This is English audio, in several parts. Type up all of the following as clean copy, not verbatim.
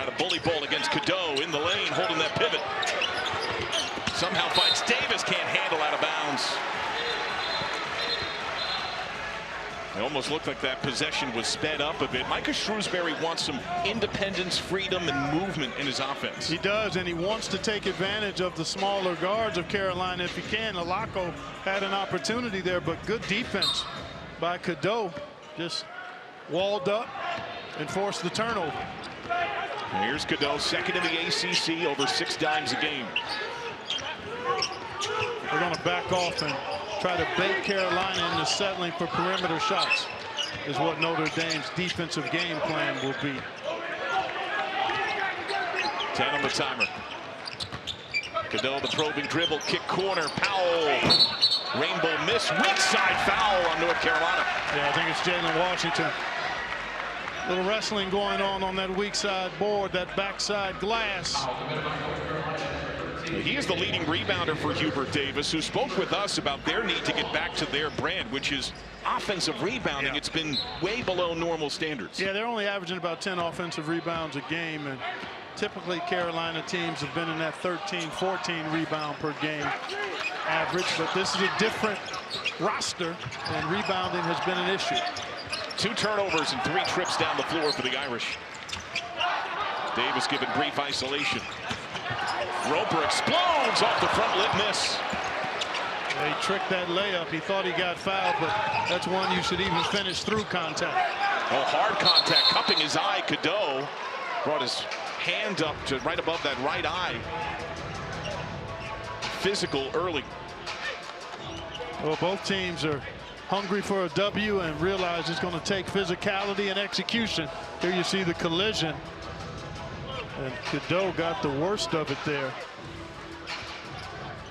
Trying to bully ball against Cadeau in the lane, holding that pivot. Somehow finds Davis, can't handle out of bounds. It almost looked like that possession was sped up a bit. Markus Shrewsberry wants some independence, freedom, and movement in his offense. He does, and he wants to take advantage of the smaller guards of Carolina if he can. Elako had an opportunity there, but good defense by Cadeau. Just walled up and forced the turnover. And here's Cadeau, second in the ACC, over 6 dimes a game. They're going to back off and try to bait Carolina into settling for perimeter shots, is what Notre Dame's defensive game plan will be. 10 on the timer. Cadeau, the probing dribble, kick corner, Powell. Rainbow miss, weak side foul on North Carolina. Yeah, I think it's Jalen Washington. Little wrestling going on that weak side board, that backside glass. He is the leading rebounder for Hubert Davis, who spoke with us about their need to get back to their brand, which is offensive rebounding. Yeah. It's been way below normal standards. Yeah, they're only averaging about 10 offensive rebounds a game, and typically Carolina teams have been in that 13-14 rebound per game average, but this is a different roster, and rebounding has been an issue. 2 turnovers and 3 trips down the floor for the Irish. Davis given brief isolation. Roper explodes off the front lip miss. He tricked that layup. He thought he got fouled, but that's one you should even finish through contact. Oh, hard contact, cupping his eye. Cadeau brought his hand up to right above that right eye. Physical early. Well, both teams are hungry for a W and realize it's going to take physicality and execution. Here you see the collision. And Cadeau got the worst of it there.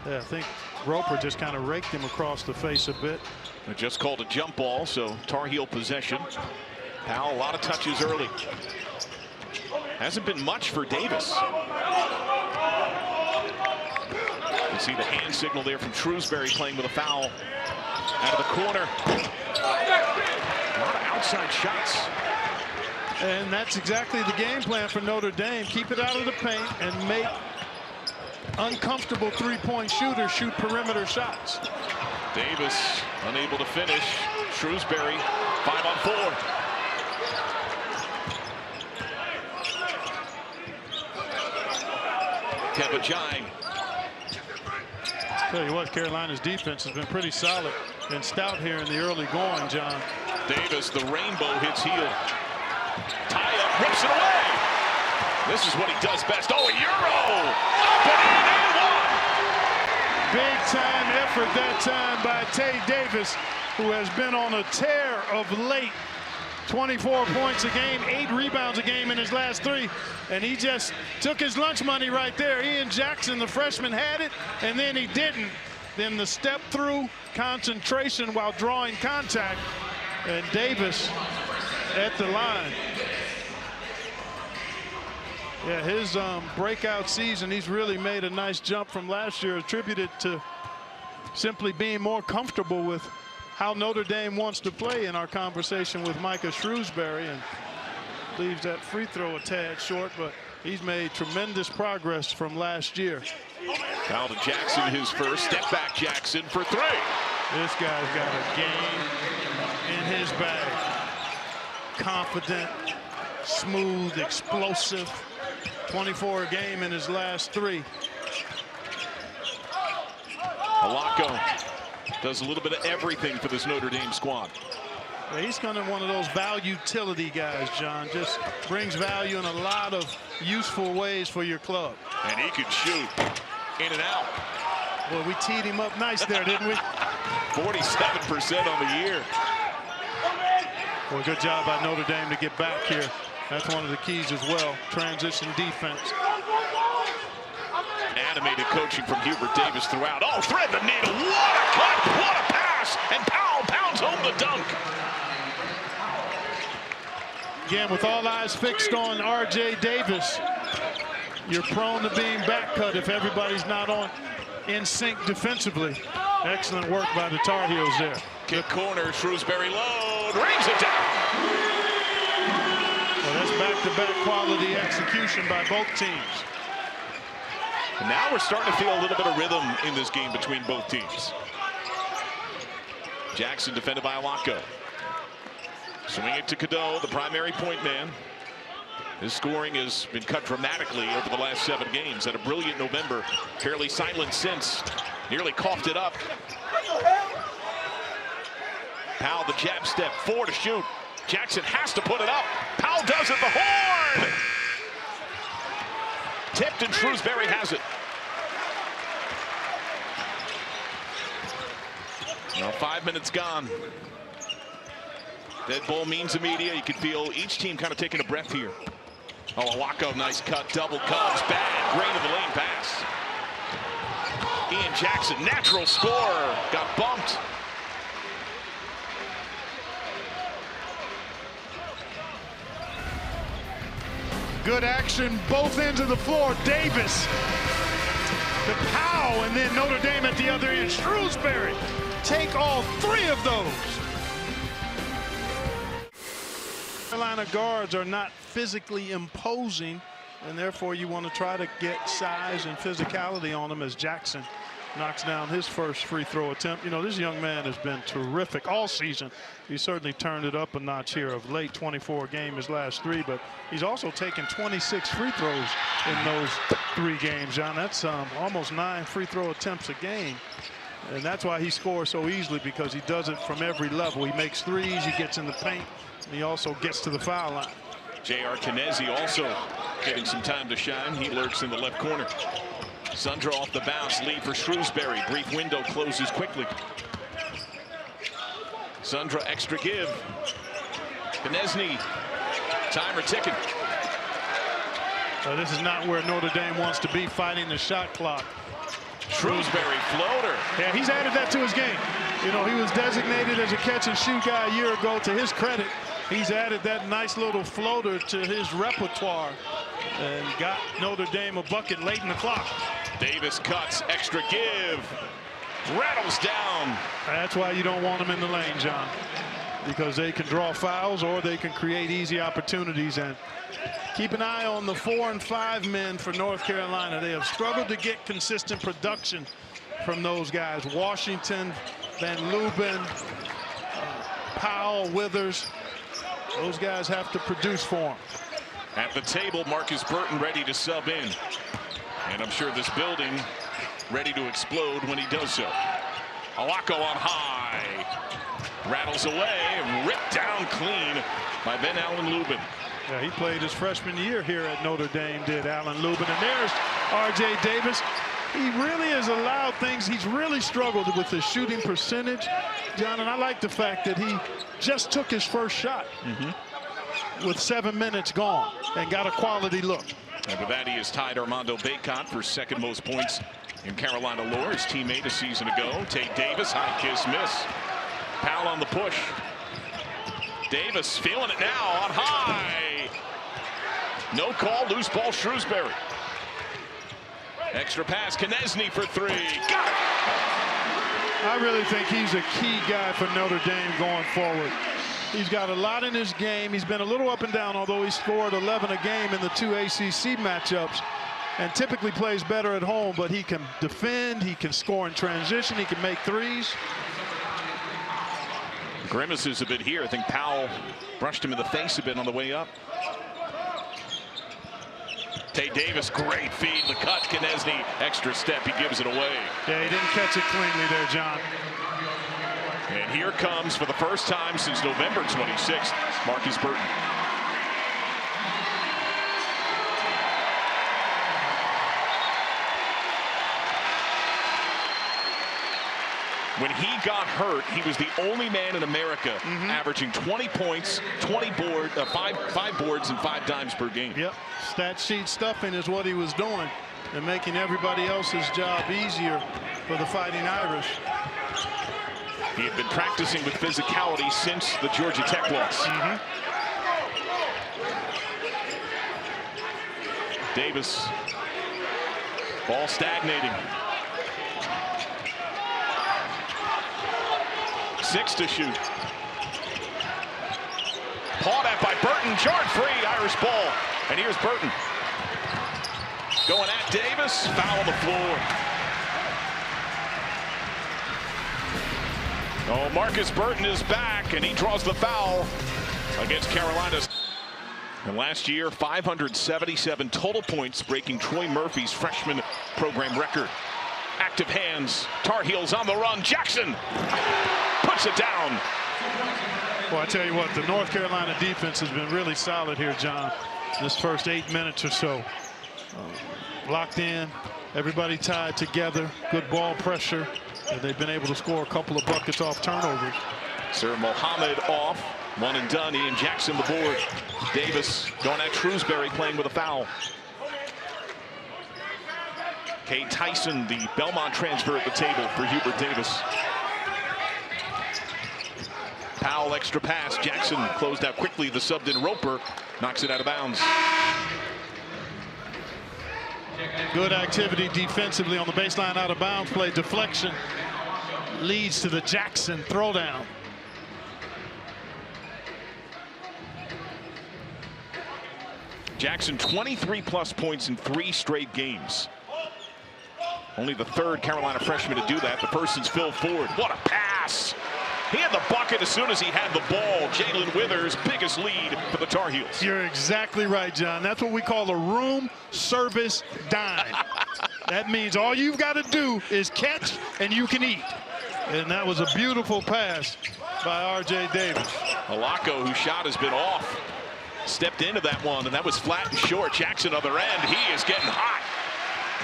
Yeah, I think Roper just kind of raked him across the face a bit. It just called a jump ball, so Tar Heel possession. Powell, a lot of touches early. Hasn't been much for Davis. You see the hand signal there from Shrewsberry playing with a foul. Out of the corner. A lot of outside shots. And that's exactly the game plan for Notre Dame. Keep it out of the paint and make uncomfortable three-point shooters shoot perimeter shots. Davis unable to finish. Shrewsberry 5 on 4. Kebajai. Tell you what, Carolina's defense has been pretty solid and stout here in the early going, John. Davis, the rainbow hits heel. Tie up, rips it away. This is what he does best. Oh, a Euro! Up and in and one! Big time effort that time by Tae Davis, who has been on a tear of late. 24 points a game, 8 rebounds a game in his last 3. And he just took his lunch money right there. Ian Jackson, the freshman, had it, and then he didn't. Then the step through, concentration while drawing contact, and Davis at the line. Yeah, his breakout season, he's really made a nice jump from last year, attributed to simply being more comfortable with how Notre Dame wants to play in our conversation with Markus Shrewsberry, and leaves that free throw a tad short, but he's made tremendous progress from last year. Foul to Jackson, his first. Step back Jackson for 3. This guy's got a game in his bag. Confident, smooth, explosive. 24 a game in his last 3. Elliot does a little bit of everything for this Notre Dame squad. Yeah, he's kind of one of those value utility guys, John. Just brings value in a lot of useful ways for your club. And he can shoot in and out. Well, we teed him up nice there, didn't we? 47% on the year. Well, good job by Notre Dame to get back here. That's one of the keys as well. Transition defense. Animated coaching from Hubert Davis throughout. Oh, thread the needle. What a cut. What a pass. And Powell pounds home the dunk. Again, with all eyes fixed on R.J. Davis, you're prone to being back cut if everybody's not on in sync defensively. Excellent work by the Tar Heels there. Kick corner, Shrewsberry load, rings it down. Well, that's back-to-back quality execution by both teams. And now we're starting to feel a little bit of rhythm in this game between both teams. Jackson defended by Alako. Swing it to Cadeau, the primary point man. His scoring has been cut dramatically over the last 7 games. Had a brilliant November, fairly silent since. Nearly coughed it up. Powell, the jab step, 4 to shoot. Jackson has to put it up. Powell does it, the horn! Tipped and Shrewsberry has it. Now 5 minutes gone. Dead ball means the media. You can feel each team kind of taking a breath here. Oh, Alako, nice cut, double Cubs, bad, grain of the lane pass. Ian Jackson, natural score, got bumped. Good action, both ends of the floor. Davis, the Powell, and then Notre Dame at the other end. Shrewsberry, take all 3 of those. Carolina guards are not physically imposing, and therefore you want to try to get size and physicality on them as Jackson knocks down his first free throw attempt. You know, this young man has been terrific all season. He certainly turned it up a notch here of late. 24 game his last 3, but he's also taken 26 free throws in those 3 games, John. That's almost 9 free throw attempts a game. And that's why he scores so easily, because he does it from every level. He makes threes, he gets in the paint, and he also gets to the foul line. J.R. Kinesi also getting some time to shine. He lurks in the left corner. Sundra off the bounce, lead for Shrewsberry. Brief window closes quickly. Sundra extra give. Kinesi, timer ticking. This is not where Notre Dame wants to be, fighting the shot clock. Shrewsberry floater. Yeah, he's added that to his game. You know, he was designated as a catch and shoot guy a year ago. To his credit, he's added that nice little floater to his repertoire and got Notre Dame a bucket late in the clock. Davis cuts, extra give, rattles down. That's why you don't want them in the lane, John, because they can draw fouls or they can create easy opportunities. And keep an eye on the 4 and 5 men for North Carolina. They have struggled to get consistent production from those guys. Washington, Van Leuben, Powell, Withers. Those guys have to produce for them. At the table, Markus Burton ready to sub in. And I'm sure this building ready to explode when he does so. Alako on high. Rattles away and ripped down clean by Ben Allen Lubin. Yeah, he played his freshman year here at Notre Dame, did Allen Lubin. And there's R.J. Davis. He really has allowed things. He's really struggled with his shooting percentage, John, and I like the fact that he just took his first shot with 7 minutes gone and got a quality look. And with that, he has tied Armando Bacot for second most points in Carolina lore. His teammate a season ago. Tae Davis, high kiss miss. Powell on the push. Davis feeling it now on high. No call, loose ball, Shrewsberry. Extra pass, Kinesi for 3. Got it! I really think he's a key guy for Notre Dame going forward. He's got a lot in his game. He's been a little up and down, although he scored 11 a game in the 2 ACC matchups and typically plays better at home, but he can defend, he can score in transition, he can make threes. Grimaces a bit here. I think Powell brushed him in the face a bit on the way up. Tae Davis, great feed, the cut, Kinesi, extra step, he gives it away. Yeah, he didn't catch it cleanly there, John. And here comes, for the first time since November 26th, Markus Burton. When he got hurt, he was the only man in America averaging 20 points, 5 boards, and 5 dimes per game. Yep, stat sheet stuffing is what he was doing and making everybody else's job easier for the Fighting Irish. He had been practicing with physicality since the Georgia Tech loss. Davis, ball stagnating. 6 to shoot. Pawed at by Burton, short, free, Irish ball. And here's Burton. Going at Davis, foul on the floor. Oh, Markus Burton is back, and he draws the foul against Carolina. And last year, 577 total points, breaking Troy Murphy's freshman program record. Active hands, Tar Heels on the run. Jackson puts it down. Well, I tell you what, the North Carolina defense has been really solid here, John. This first 8 minutes or so. Locked in, everybody tied together, good ball pressure, and they've been able to score a couple of buckets off turnovers. Sir Mohammed off, one and done. Ian Jackson the board. Davis going at Shrewsberry, playing with a foul. Cade Tyson, the Belmont transfer at the table for Hubert Davis. Powell, extra pass. Jackson closed out quickly. The subbed in Roper knocks it out of bounds. Good activity defensively on the baseline, out of bounds play. Deflection leads to the Jackson throwdown. Jackson 23+ points in 3 straight games. Only the third Carolina freshman to do that. The first is Phil Ford. What a pass! He had the bucket as soon as he had the ball. Jalen Withers, biggest lead for the Tar Heels. You're exactly right, John. That's what we call a room service dime. That means all you've got to do is catch and you can eat. And that was a beautiful pass by R.J. Davis. Alako, whose shot has been off, stepped into that one, and that was flat and short. Jackson other end. He is getting hot.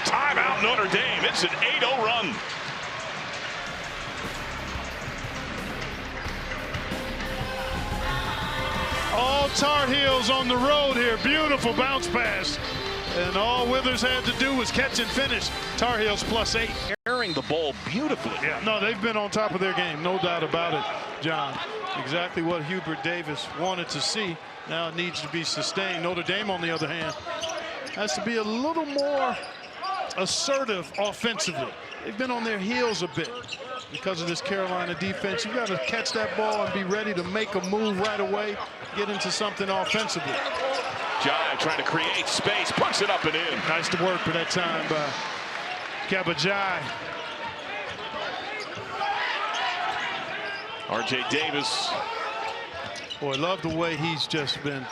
Timeout Notre Dame. It's an 8-0 run. All Tar Heels on the road here. Beautiful bounce pass. And all Withers had to do was catch and finish. Tar Heels +8. Carrying the ball beautifully. Yeah, no, they've been on top of their game. No doubt about it, John. Exactly what Hubert Davis wanted to see. Now it needs to be sustained. Notre Dame, on the other hand, has to be a little more assertive offensively. They've been on their heels a bit because of this Carolina defense. You got to catch that ball and be ready to make a move right away, get into something offensively. Jai trying to create space, puts it up and in. Nice to work for that time by Kabajai. R.J. Davis. Boy, I love the way he's just been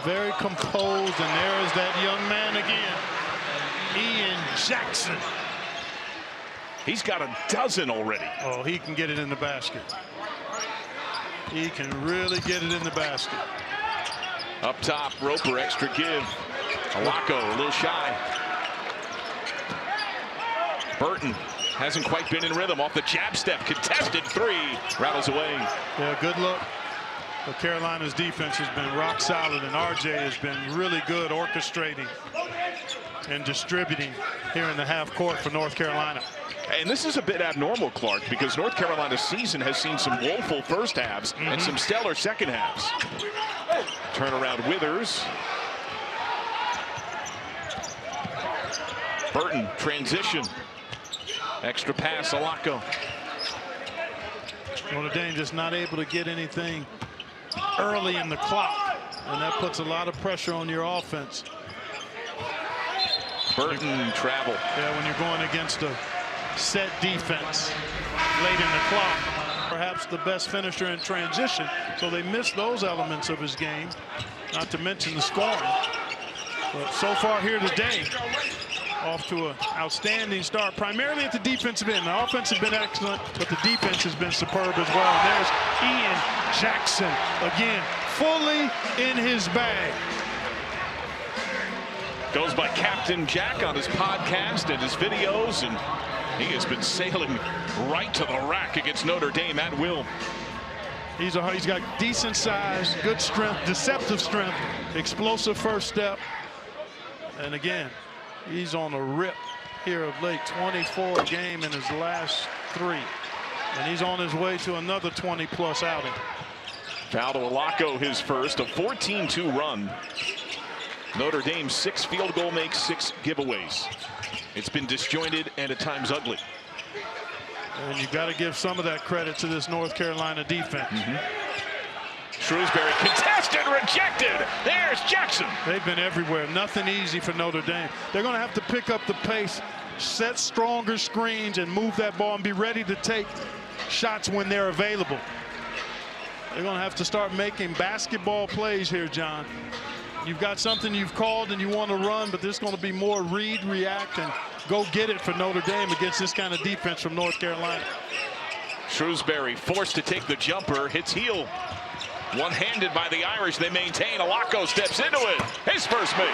very composed, and there is that young man again, Ian Jackson. He's got a dozen already. Oh, he can get it in the basket. He can really get it in the basket. Up top, Roper, extra give. Alako, a little shy. Burton hasn't quite been in rhythm. Off the jab step, contested three, rattles away. Yeah, good look. But Carolina's defense has been rock solid, and RJ has been really good orchestrating and distributing here in the half court for North Carolina. And this is a bit abnormal, Clark, because North Carolina's season has seen some woeful first halves and some stellar second halves. Turnaround Withers. Burton, transition. Extra pass, Alako. Notre Dame just not able to get anything early in the clock, and that puts a lot of pressure on your offense. Burton travel. Yeah, when you're going against a set defense late in the clock. Perhaps the best finisher in transition, so they missed those elements of his game, not to mention the scoring. But so far here today, off to an outstanding start, primarily at the defensive end. The offense has been excellent, but the defense has been superb as well. And there's Ian Jackson again, fully in his bag. Goes by Captain Jack on his podcast and his videos, and he has been sailing right to the rack against Notre Dame at will. He's got decent size, good strength, deceptive strength, explosive first step. And again, he's on a rip here of late. 24 a game in his last 3. And he's on his way to another 20+ outing. Foul to Alako, his first, a 14-2 run. Notre Dame 6 field goal makes, 6 giveaways. It's been disjointed and at times ugly. And you've got to give some of that credit to this North Carolina defense. Shrewsberry contested, rejected. There's Jackson. They've been everywhere. Nothing easy for Notre Dame. They're going to have to pick up the pace, set stronger screens, and move that ball and be ready to take shots when they're available. They're going to have to start making basketball plays here, John. You've got something you've called and you want to run, but there's going to be more read, react, and go get it for Notre Dame against this kind of defense from North Carolina. Shrewsberry forced to take the jumper, hits heel. One-handed by the Irish. They maintain. Alako steps into it. His first make.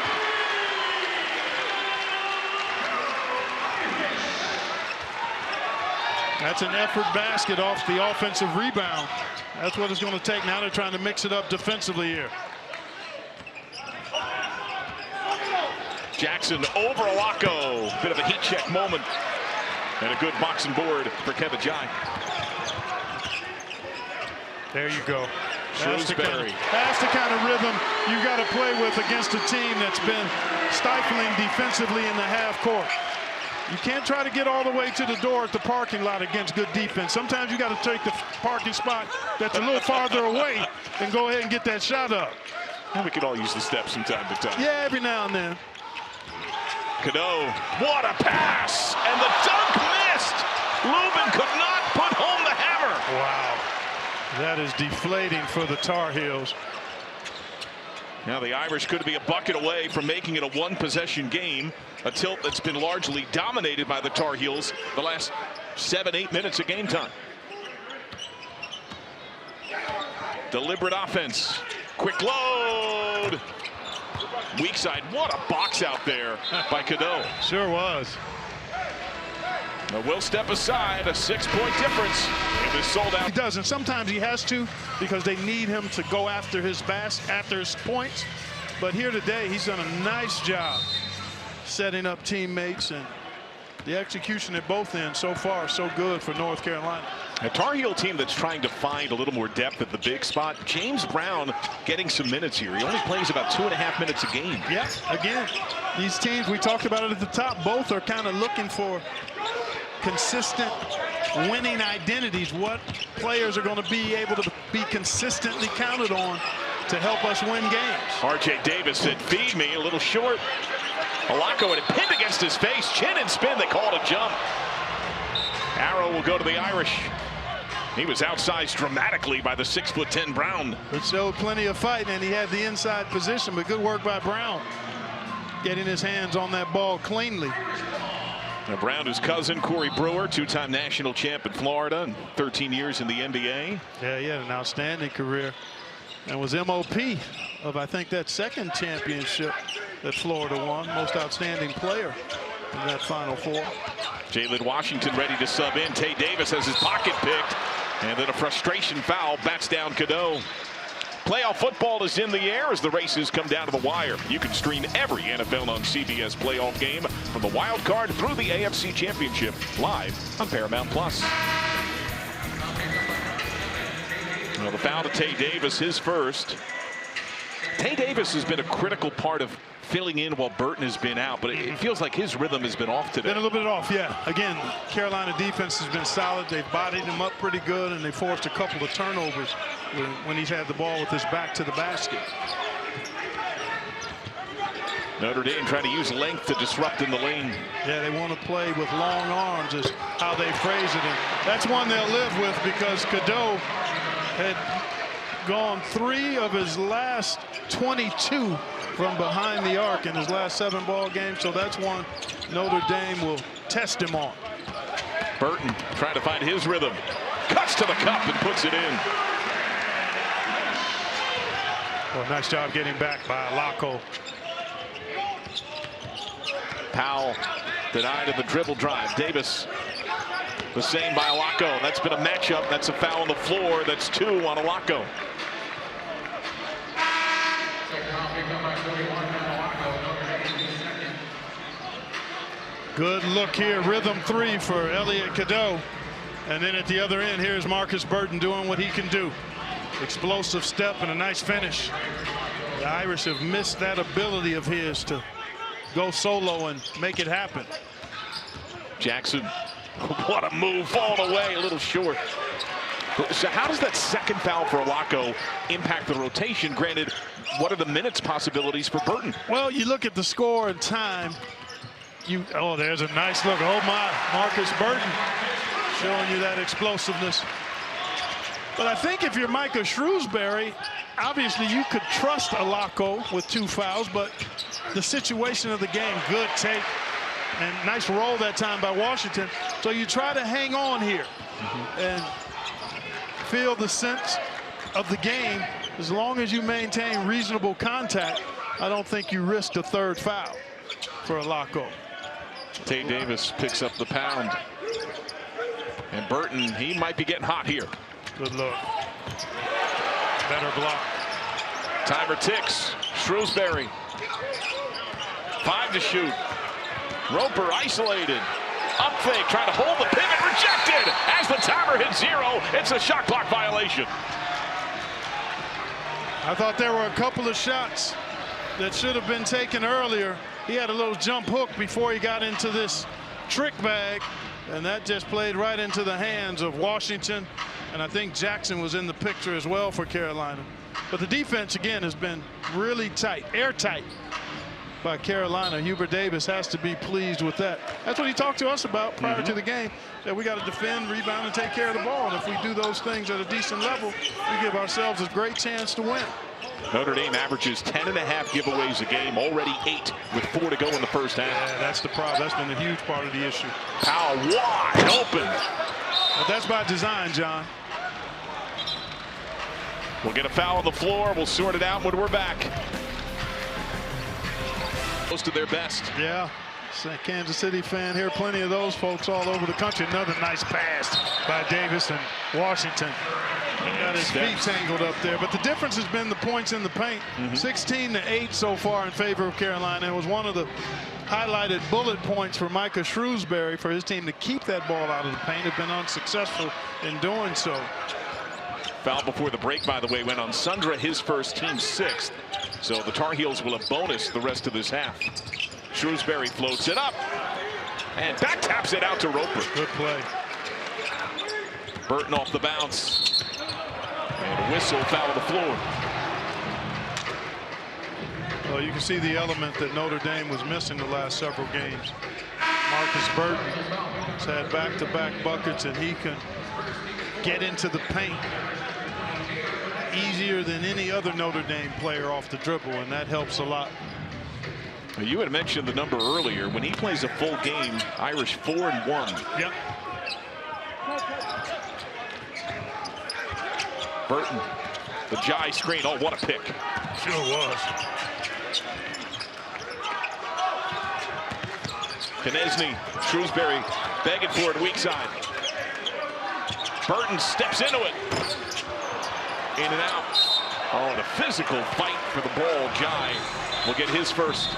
That's an effort basket off the offensive rebound. That's what it's going to take. Now they're trying to mix it up defensively here. Jackson over Alako. Bit of a heat check moment. And a good boxing board for Kevin Jai. There you go. Shrewsberry. That's the kind of rhythm you got to play with against a team that's been stifling defensively in the half court. You can't try to get all the way to the door at the parking lot against good defense. Sometimes you got to take the parking spot that's a little farther away and go ahead and get that shot up. And we could all use the steps from time to time. Yeah, every now and then. Cadeau, what a pass! And the dunk missed! Lubin could not put home the hammer. Wow. That is deflating for the Tar Heels. Now the Irish could be a bucket away from making it a one-possession game, a tilt that's been largely dominated by the Tar Heels the last 7-8 minutes of game time. Deliberate offense. Quick load. Weak side. What a box out there by Cadeau. Sure was. We'll step aside. A 6-point difference. It was sold out. He does, and sometimes he has to because they need him to go after his points. But here today, he's done a nice job setting up teammates, and the execution at both ends so far so good for North Carolina. A Tar Heel team that's trying to find a little more depth at the big spot. James Brown getting some minutes here. He only plays about 2.5 minutes a game. Yeah, again, these teams, we talked about it at the top, both are kind of looking for consistent winning identities. What players are going to be able to be consistently counted on to help us win games. Tae Davis said, feed me, a little short. Alako had it pinned against his face. Chin and spin, they called a jump. Arrow will go to the Irish. He was outsized dramatically by the 6'10" Brown. It showed plenty of fight, and he had the inside position, but good work by Brown. Getting his hands on that ball cleanly. Now Brown, his cousin, Corey Brewer, two-time national champ in Florida and 13 years in the NBA. Yeah, he had an outstanding career and was MOP of, I think, that second championship that Florida won. Most outstanding player in that Final Four. Jalen Washington ready to sub in. Tae Davis has his pocket picked. And then a frustration foul bats down Cadeau. Playoff football is in the air as the races come down to the wire. You can stream every NFL on CBS playoff game from the wild card through the AFC Championship live on Paramount Plus. Well, the foul to Tae Davis, his first. Tae Davis has been a critical part of filling in while Burton has been out, but it feels like his rhythm has been off today. Been a little bit off, yeah. Again, Carolina defense has been solid. They've bodied him up pretty good, and they forced a couple of turnovers when he's had the ball with his back to the basket. Notre Dame trying to use length to disrupt in the lane. Yeah, they want to play with long arms is how they phrase it. And that's one they'll live with because Cadeau had gone 3 of his last 22 from behind the arc in his last 7 ball games. So that's one Notre Dame will test him on. Burton trying to find his rhythm. Cuts to the cup and puts it in. Well, nice job getting back by Alako. Powell denied in the dribble drive. Davis the same by Alako. That's been a matchup. That's a foul on the floor. That's 2 on Alako. Good look here. Rhythm 3 for Elliot Cadeau. And then at the other end, here's Markus Burton doing what he can do. Explosive step and a nice finish. The Irish have missed that ability of his to go solo and make it happen. Jackson, what a move, falling away, a little short. So how does that second foul for Elliot impact the rotation? Granted, what are the minutes possibilities for Burton? Well, you look at the score and time. Oh, there's a nice look. Oh my, Markus Burton showing you that explosiveness. But I think if you're Markus Shrewsberry, obviously you could trust Elliot with 2 fouls, but the situation of the game, good take and nice roll that time by Washington. So you try to hang on here and feel the sense of the game. As long as you maintain reasonable contact, I don't think you risk a 3rd foul for Elliot. Tae Davis picks up the pound. And Burton, he might be getting hot here. Good look. Better block. Timer ticks. Shrewsberry. 5 to shoot. Roper isolated. Up fake, trying to hold the pivot. Rejected. As the timer hits 0, it's a shot clock violation. I thought there were a couple of shots that should have been taken earlier. He had a little jump hook before he got into this trick bag, and that just played right into the hands of Washington. And I think Jackson was in the picture as well for Carolina. But the defense, again, has been really tight, airtight by Carolina. Hubert Davis has to be pleased with that. That's what he talked to us about prior to the game, that we got to defend, rebound, and take care of the ball. And if we do those things at a decent level, we give ourselves a great chance to win. Notre Dame averages 10.5 giveaways a game, already 8 with 4 to go in the first half. Yeah, that's the problem. That's been a huge part of the issue. Powell wide open. But that's by design, John. We'll get a foul on the floor. We'll sort it out when we're back. Close to their best. Yeah. Kansas City fan here. Plenty of those folks all over the country. Another nice pass by Davis and Washington. Got his feet tangled up there. But the difference has been the points in the paint. 16 to 8 so far in favor of Carolina. It was one of the highlighted bullet points for Markus Shrewsberry for his team to keep that ball out of the paint. Have been unsuccessful in doing so. Foul before the break, by the way, went on Sundra, his first, team 6th. So the Tar Heels will have bonus the rest of this half. Shrewsberry floats it up and back taps it out to Roper. Good play. Burton off the bounce. And a whistle, foul on the floor. Well, you can see the element that Notre Dame was missing the last several games. Markus Burton has had back-to-back buckets, and he can get into the paint easier than any other Notre Dame player off the dribble, and that helps a lot. You had mentioned the number earlier. When he plays a full game, Irish 4-1. Yep. Burton, the Jai screen. Oh, what a pick. Sure was. Knesny, Shrewsberry begging for it weak side. Burton steps into it. In and out. Oh, and a physical fight for the ball. Jai will get his first.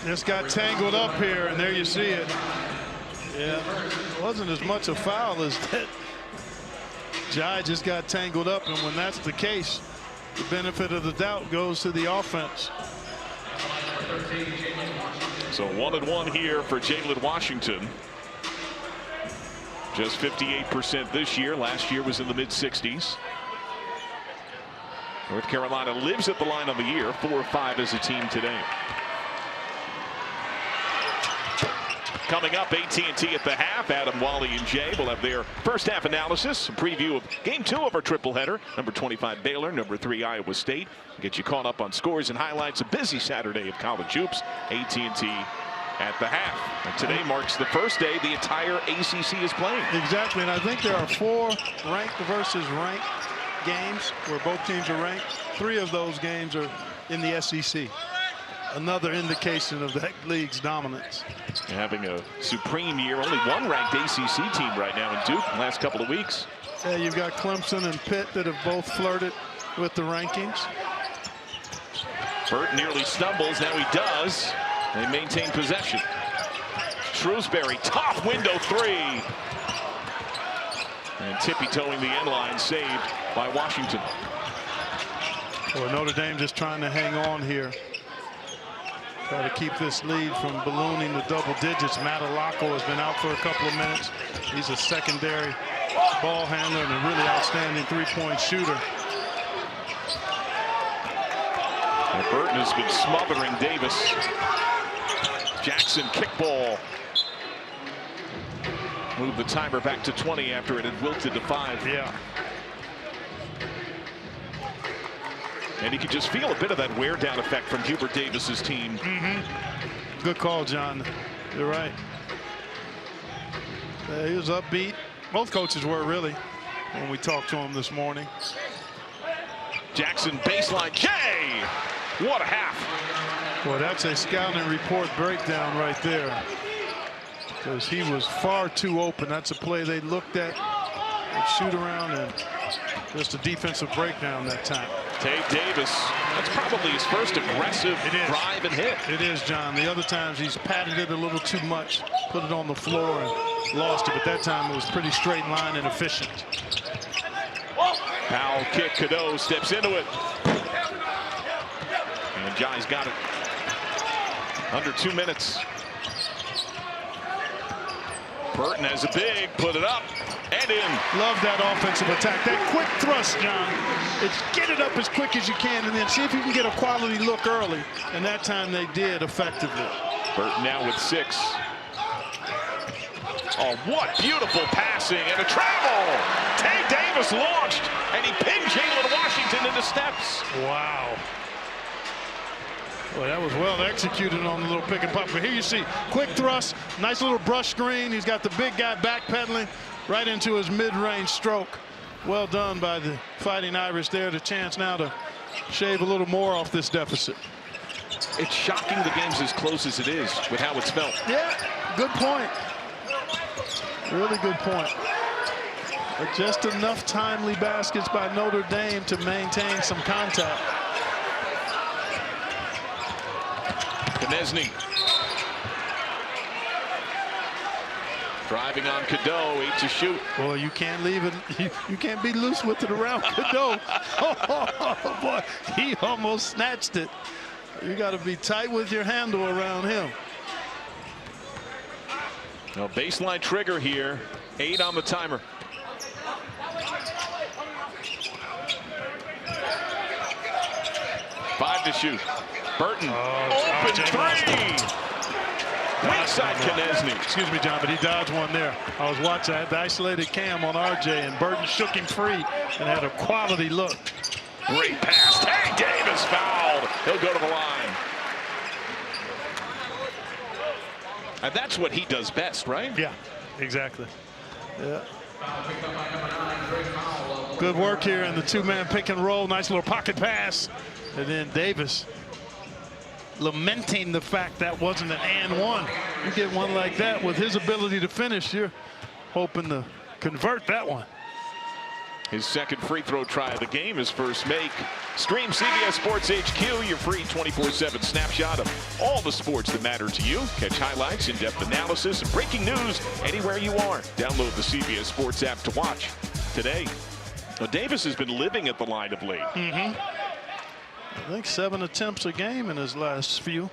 Just got tangled up here, and there you see it. Yeah, it wasn't as much a foul as that. Jai just got tangled up, and when that's the case, the benefit of the doubt goes to the offense. So 1-1 here for Jalen Washington. Just 58% this year. Last year was in the mid-60s. North Carolina lives at the line on the year, 4-5 as a team today. Coming up, AT&T at the half. Adam, Wally, and Jay will have their first half analysis, a preview of game 2 of our triple header. Number 25 Baylor, number 3 Iowa State. Get you caught up on scores and highlights. A busy Saturday of college hoops. AT&T at the half. And today marks the first day the entire ACC is playing. Exactly, and I think there are 4 ranked versus ranked games where both teams are ranked. 3 of those games are in the SEC. Another indication of that league's dominance. Having a supreme year. Only 1 ranked ACC team right now in Duke in the last couple of weeks. Yeah, you've got Clemson and Pitt that have both flirted with the rankings. Burton nearly stumbles. Now he does. They maintain possession. Shrewsberry, top window 3. And tippy-toeing the end line, saved by Washington. Well, Notre Dame just trying to hang on here. Try to keep this lead from ballooning to double digits. Matalako has been out for a couple of minutes. He's a secondary ball handler and a really outstanding three-point shooter. And Burton has been smothering Davis. Jackson kickball. Move the timer back to 20 after it had wilted to 5. Yeah. And you can just feel a bit of that wear down effect from Hubert Davis's team. Good call, John. You're right. He was upbeat. Both coaches were, really, when we talked to him this morning. Jackson baseline. J! What a half. Boy, that's a scouting report breakdown right there. Because he was far too open. That's a play they looked at. They'd shoot around and just a defensive breakdown that time. Tae Davis, that's probably his first aggressive drive and hit. It is, John. The other times he's patted it a little too much, put it on the floor and lost it. But that time it was pretty straight line and efficient. Foul kick. Cadeau steps into it. And Jai's got it. Under 2 minutes. Burton has a big, put it up and in. Love that offensive attack. That quick thrust, John. It's get it up as quick as you can and then see if you can get a quality look early. And that time they did effectively. Burton now with 6. Oh, what beautiful passing and a travel. Tae Davis launched and he pinned Jalen Washington into steps. Wow. Well, that was well executed on the little pick and pop. But here you see quick thrust, nice little brush screen. He's got the big guy backpedaling right into his mid-range stroke. Well done by the Fighting Irish there. The chance now to shave a little more off this deficit. It's shocking the game's as close as it is with how it's felt. Yeah, good point. Really good point. But just enough timely baskets by Notre Dame to maintain some contact. Knesny. Driving on Cadeau, 8 to shoot. Boy, you can't leave it. You can't be loose with it around Cadeau. Oh, boy, he almost snatched it. You got to be tight with your handle around him. No baseline trigger here. 8 on the timer. Five to shoot. Burton, open three. Weak side Knesny. Excuse me, John, but he dodged one there. I was watching the isolated cam on RJ, and Burton shook him free and had a quality look. Great pass. Tae Davis fouled. He'll go to the line. And that's what he does best, right? Yeah, exactly. Yeah. Good work here in the two-man pick and roll. Nice little pocket pass. And then Davis lamenting the fact that wasn't an and one. You get one like that with his ability to finish, you're hoping to convert that one. His second free throw try of the game, his first make. Stream CBS Sports HQ, your free 24/7 snapshot of all the sports that matter to you. Catch highlights, in-depth analysis, and breaking news anywhere you are. Download the CBS Sports app to watch today. Now, Davis has been living at the line of late. I think 7 attempts a game in his last few.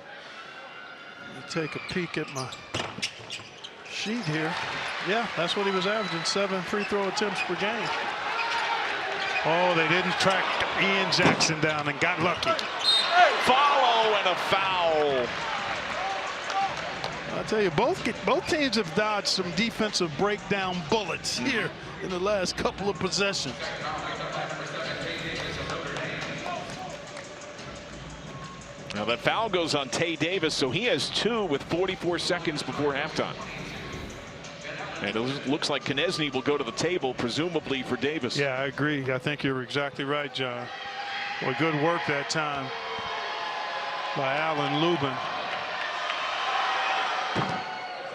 Let me take a peek at my sheet here. Yeah, that's what he was averaging, 7 free throw attempts per game. Oh, they didn't track Ian Jackson down and got lucky. Follow and a foul. I'll tell you, both teams have dodged some defensive breakdown bullets here in the last couple of possessions. Now that foul goes on Tae Davis, so he has 2 with 44 seconds before halftime. And it looks like Knesny will go to the table, presumably for Davis. Yeah, I agree. I think you're exactly right, John. Well, good work that time by Alan Lubin.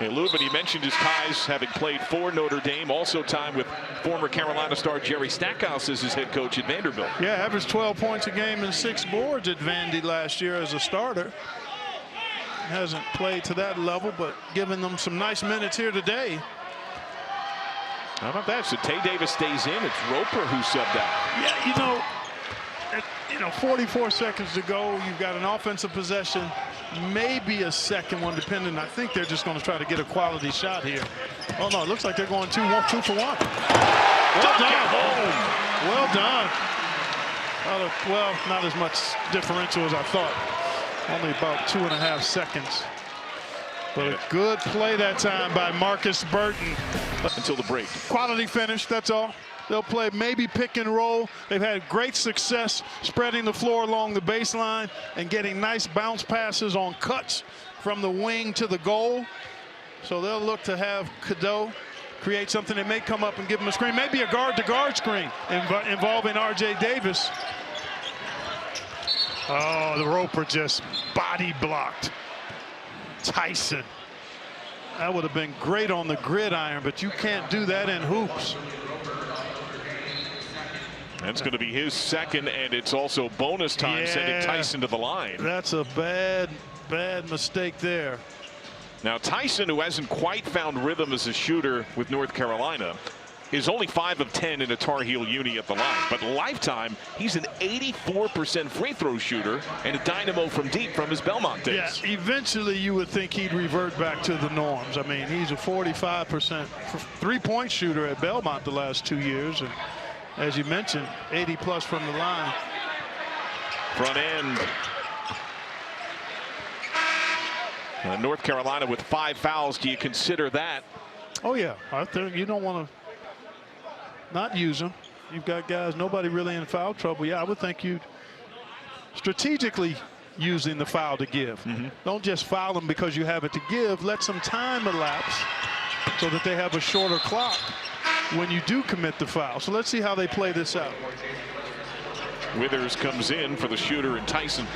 Hey, Lubin, he mentioned his ties having played for Notre Dame, also time with former Carolina star Jerry Stackhouse as his head coach at Vanderbilt. Yeah, averaged 12 points a game and 6 boards at Vandy last year as a starter. Hasn't played to that level, but giving them some nice minutes here today. How about that? So Tae Davis stays in. It's Roper who subbed out. Yeah, 44 seconds to go. You've got an offensive possession. maybe a second one, depending. I think they're just going to try to get a quality shot here. Oh, no, it looks like they're going two for one. Well done. Well done. Well, not as much differential as I thought. Only about 2.5 seconds. But a good play that time by Markus Burton. Until the break. Quality finish, that's all. They'll play maybe pick and roll. They've had great success spreading the floor along the baseline and getting nice bounce passes on cuts from the wing to the goal. So they'll look to have Cadeau create something that may come up and give him a screen. Maybe a guard-to-guard screen involving R.J. Davis. Oh, the Roper just body blocked Tyson. That would have been great on the gridiron, but you can't do that in hoops. That's going to be his second, and it's also bonus time, sending Tyson to the line. That's a bad mistake there. Now Tyson, who hasn't quite found rhythm as a shooter with North Carolina, is only 5 of 10 in a Tar Heel uni at the line. But lifetime, he's an 84% free throw shooter and a dynamo from deep from his Belmont days. Yeah, eventually you would think he'd revert back to the norms. I mean, he's a 45% three-point shooter at Belmont the last 2 years. And as you mentioned, 80+ from the line. Front end. North Carolina with 5 fouls. Do you consider that? Oh, yeah. I think you don't want to not use them. You've got guys, nobody really in foul trouble. Yeah, I would think you'd strategically using the foul to give. Don't just foul them because you have it to give. Let some time elapse so that they have a shorter clock when you do commit the foul. So let's see how they play this out. Withers comes in for the shooter and Tyson.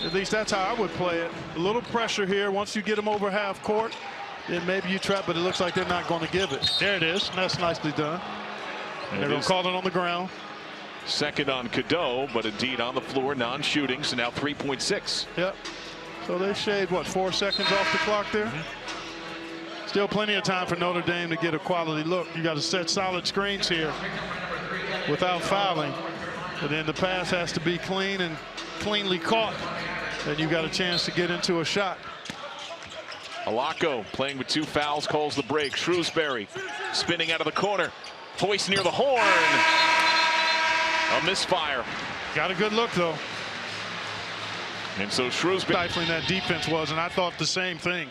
At least that's how I would play it. A little pressure here. Once you get them over half court, then maybe you trap, but it looks like they're not going to give it. There it is. That's nicely done. And they're going to call it on the ground. Second on Cadeau, but indeed on the floor, non-shooting, so now 3.6. Yep. So they shaved, what, 4 seconds off the clock there? Still plenty of time for Notre Dame to get a quality look. You got to set solid screens here without fouling. But then the pass has to be clean and cleanly caught. Then you got a chance to get into a shot. Alaco playing with 2 fouls, calls the break. Shrewsberry spinning out of the corner. Hoist near the horn. A misfire. Got a good look, though. And so Shrewsberry. Stifling that defense was, and I thought the same thing.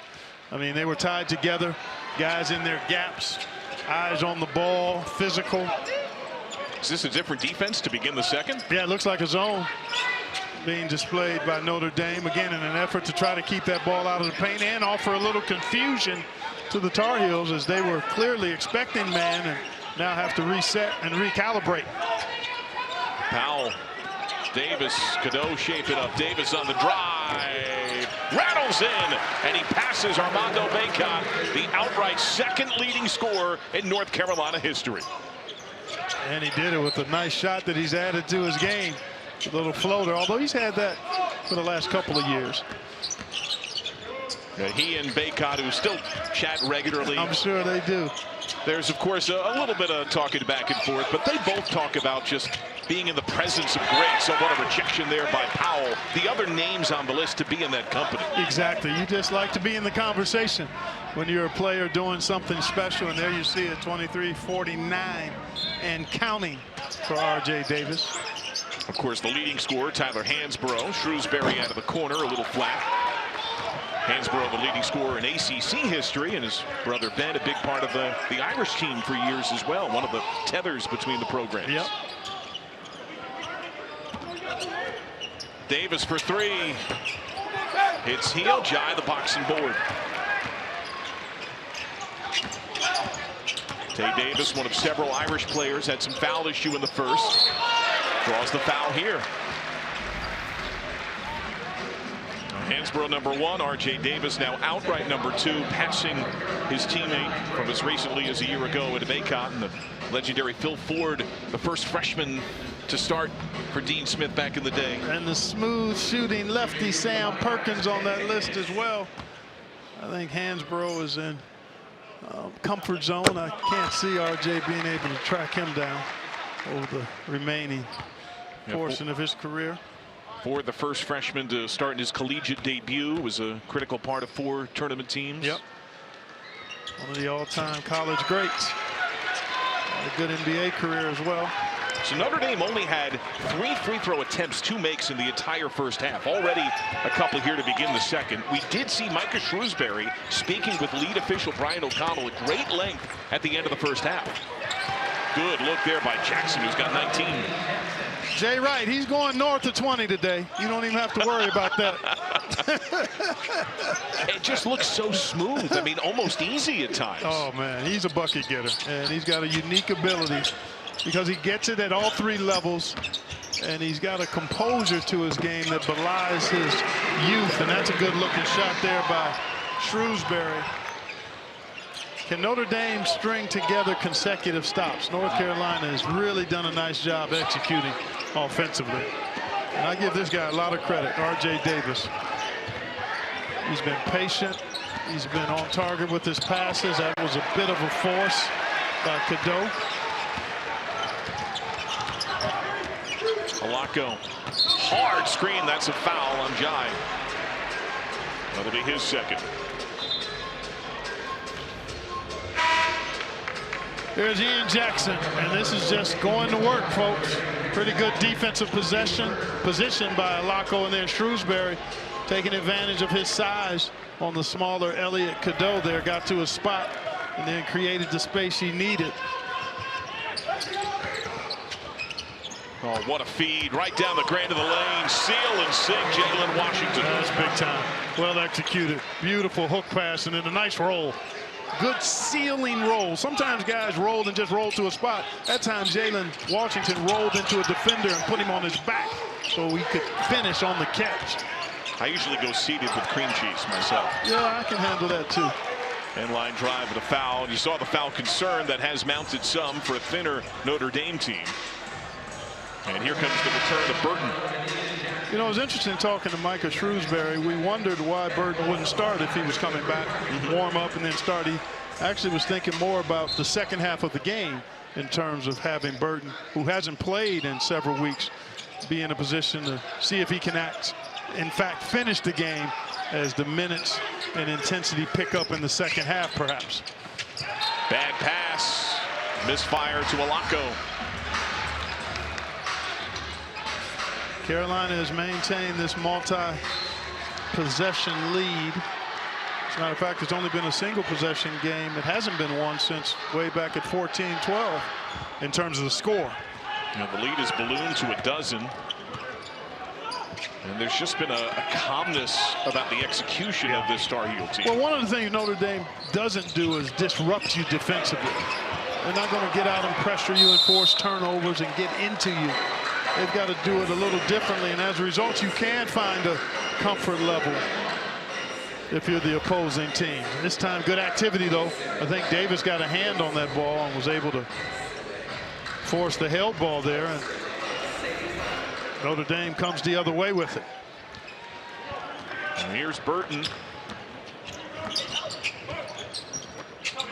I mean, they were tied together. Guys in their gaps. Eyes on the ball. Physical. Is this a different defense to begin the second? Yeah, it looks like a zone being displayed by Notre Dame, again, in an effort to try to keep that ball out of the paint and offer a little confusion to the Tar Heels, as they were clearly expecting man and now have to reset and recalibrate. Powell, Davis, Cadeau shape it up. Davis on the drive, rattles in, and he passes Armando Bacot, the outright second leading scorer in North Carolina history. And he did it with a nice shot that he's added to his game. A little floater, although he's had that for the last couple of years. He and Bacot, who still chat regularly. I'm sure they do. There's, of course, a little bit of talking back and forth, but they both talk about just being in the presence of greats. So what a rejection there by Powell. The other names on the list to be in that company. Exactly. You just like to be in the conversation when you're a player doing something special. And there you see it, 23-49 and counting for R.J. Davis. Of course, the leading scorer, Tyler Hansbrough. Shrewsberry out of the corner, a little flat. Hansbrough, the leading scorer in ACC history, and his brother Ben, a big part of the Irish team for years as well. One of the tethers between the programs. Yep. Davis for 3. Hits heel, Jai the boxing board. Tae Davis, one of several Irish players, had some foul issue in the first. Draws the foul here. Hansbrough number 1, R.J. Davis now outright number 2, passing his teammate from as recently as a year ago at Bacot, and the legendary Phil Ford, the first freshman to start for Dean Smith back in the day. And the smooth shooting lefty Sam Perkins on that list as well. I think Hansbrough is in comfort zone. I can't see R.J. being able to track him down over the remaining portion of his career. For the first freshman to start in his collegiate debut, was a critical part of 4 tournament teams. Yep. One of the all-time college greats. A good NBA career as well. So Notre Dame only had 3 free throw attempts to make in the entire first half. Already a couple here to begin the second. We did see Markus Shrewsberry speaking with lead official Brian O'Connell at great length at the end of the first half. Good look there by Jackson, who's got 19. Jay Wright, he's going north of 20 today. You don't even have to worry about that. It just looks so smooth. I mean, almost easy at times. Oh, man, he's a bucket getter. And he's got a unique ability because he gets it at all 3 levels. And he's got a composure to his game that belies his youth. And that's a good-looking shot there by Shrewsberry. Can Notre Dame string together consecutive stops? North Carolina has really done a nice job executing offensively. And I give this guy a lot of credit, R.J. Davis. He's been patient. He's been on target with his passes. That was a bit of a force by Cadeau. Alako, hard screen. That's a foul on Jai. That'll be his second. Here's Ian Jackson, and this is just going to work, folks. Pretty good defensive position by Alako, and then Shrewsberry taking advantage of his size on the smaller Elliot Cadeau there, got to a spot and then created the space he needed. Oh, what a feed right down the grand of the lane. Seal and sink, Jalen Washington. That's big time. Well executed. Beautiful hook pass and then a nice roll. Good sealing roll. Sometimes guys roll and just roll to a spot. That time Jalen Washington rolled into a defender and put him on his back so he could finish on the catch. I usually go seated with cream cheese myself. Yeah, I can handle that too. End-line drive with a foul. You saw the foul concern that has mounted some for a thinner Notre Dame team. And here comes the return of Burton. You know, it was interesting talking to Markus Shrewsberry. We wondered why Burton wouldn't start if he was coming back, warm up and then start. He actually was thinking more about the second half of the game in terms of having Burton, who hasn't played in several weeks, be in a position to see if he can in fact finish the game as the minutes and intensity pick up in the second half, perhaps. Bad pass, misfire to Alako. Carolina has maintained this multi-possession lead. As a matter of fact, it's only been a single possession game. It hasn't been one since way back at 14-12 in terms of the score. Now the lead is ballooned to 12. And there's just been a calmness about the execution of this Star Heel team. Well, one of the things Notre Dame doesn't do is disrupt you defensively. They're not going to get out and pressure you and force turnovers and get into you. They've got to do it a little differently, and as a result, you can find a comfort level if you're the opposing team. This time, good activity, though. I think Davis got a hand on that ball and was able to force the held ball there, and Notre Dame comes the other way with it. And here's Burton.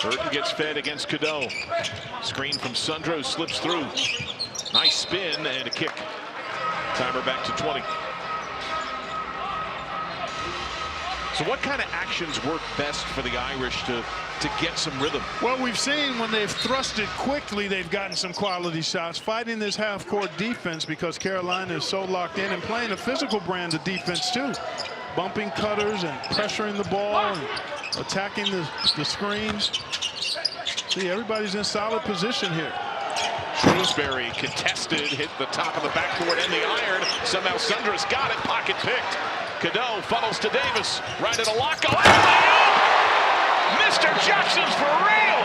Burton gets fed against Cadeau. Screen from Sundro, slips through. Nice spin and a kick. Timer back to 20. So what kind of actions work best for the Irish to get some rhythm? Well, we've seen when they've thrusted quickly, they've gotten some quality shots. Fighting this half-court defense because Carolina is so locked in and playing a physical brand of defense too. Bumping cutters and pressuring the ball and attacking the screens. See, everybody's in solid position here. Shrewsberry contested, hit the top of the backboard and the iron. Somehow Sundra's got it, pocket picked. Cadeau funnels to Davis, right at Alako. Mr. Jackson's for real.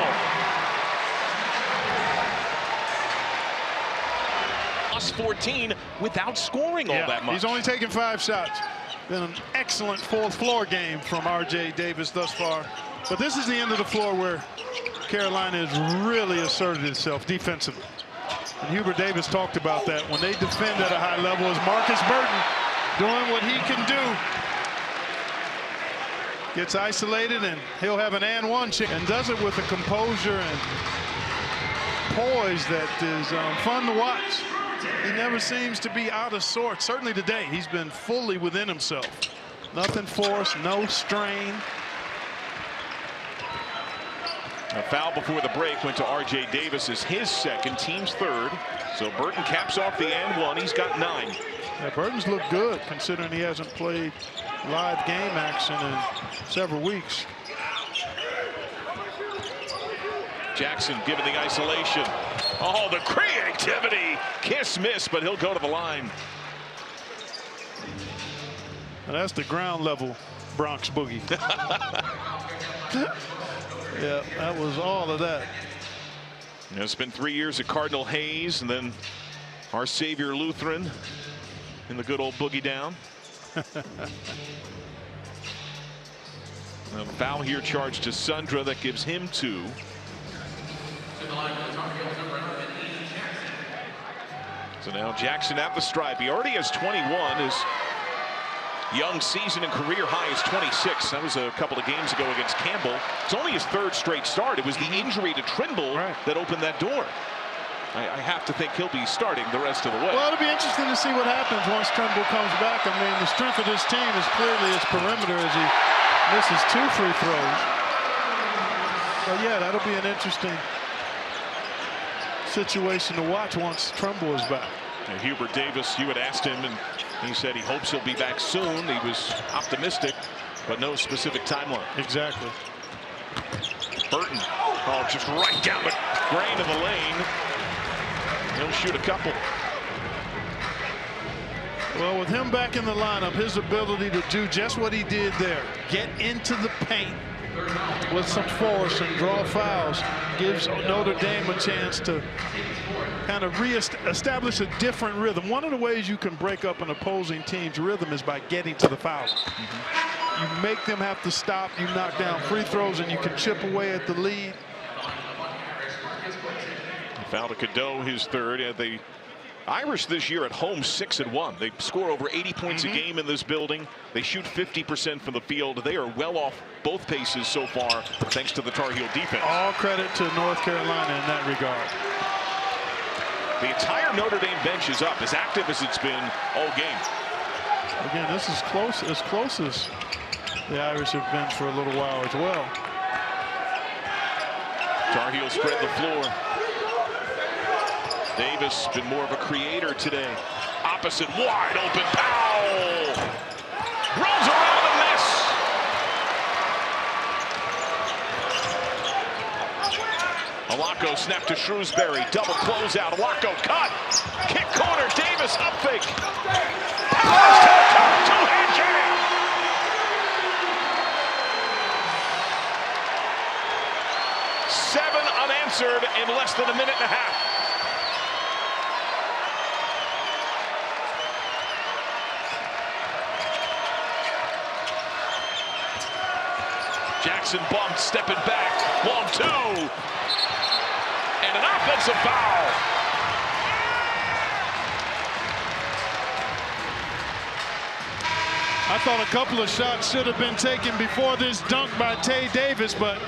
Plus 14 without scoring all that much. He's only taken 5 shots. Been an excellent fourth floor game from R.J. Davis thus far. But this is the end of the floor where Carolina has really asserted itself defensively. And Hubert Davis talked about that. When they defend at a high level, is Markus Burton doing what he can do. Gets isolated and he'll have an and one and does it with a composure and poise that is fun to watch. He never seems to be out of sorts. Certainly today, he's been fully within himself. Nothing forced, no strain. A foul before the break went to R.J. Davis as his second, team's third. So Burton caps off the and one. He's got 9. Yeah, Burton's looked good considering he hasn't played live game action in several weeks. Jackson given the isolation. Oh, the creativity. Kiss miss, but he'll go to the line. Now that's the ground level Bronx boogie. Yeah, that was all of that. You know, it's been 3 years at Cardinal Hayes, and then our Savior Lutheran in the good old boogie down. A foul here charged to Sundra that gives him 2. So now Jackson at the stripe. He already has 21. His young season and career high is 26. That was a couple of games ago against Campbell. It's only his 3rd straight start. It was the injury to Trimble that opened that door. I have to think he'll be starting the rest of the way. Well, it'll be interesting to see what happens once Trimble comes back. I mean, the strength of this team is clearly his perimeter as he misses 2 free throws. But yeah, that'll be an interesting situation to watch once Trimble is back. And Hubert Davis, you had asked him, and he said he hopes he'll be back soon. He was optimistic, but no specific timeline. Exactly. Burton, oh, just right down the grain of the lane. He'll shoot a couple. Well, with him back in the lineup, his ability to do just what he did there, get into the paint with some force and draw fouls, gives Notre Dame a chance to kind of establish a different rhythm. One of the ways you can break up an opposing team's rhythm is by getting to the foul. You make them have to stop, you knock down free throws, and you can chip away at the lead. Foul to Cadeau, his 3rd. The Irish this year at home 6-1. They score over 80 points a game in this building. They shoot 50% from the field. They are well off both paces so far, thanks to the Tar Heel defense. All credit to North Carolina in that regard. The entire Notre Dame bench is up, as active as it's been all game. Again, this is close as the Irish have been for a little while as well. Tar Heels spread the floor. Davis been more of a creator today. Opposite, wide open, Powell rolls around the miss. Alacco snap to Shrewsberry, double closeout. Alacco cut, kick corner, Davis up fake. Pass to the top, two-hand jam. Seven unanswered in less than a minute and a half. Jackson bumped, stepping back, long 2, and an offensive foul. I thought a couple of shots should have been taken before this dunk by Tae Davis, but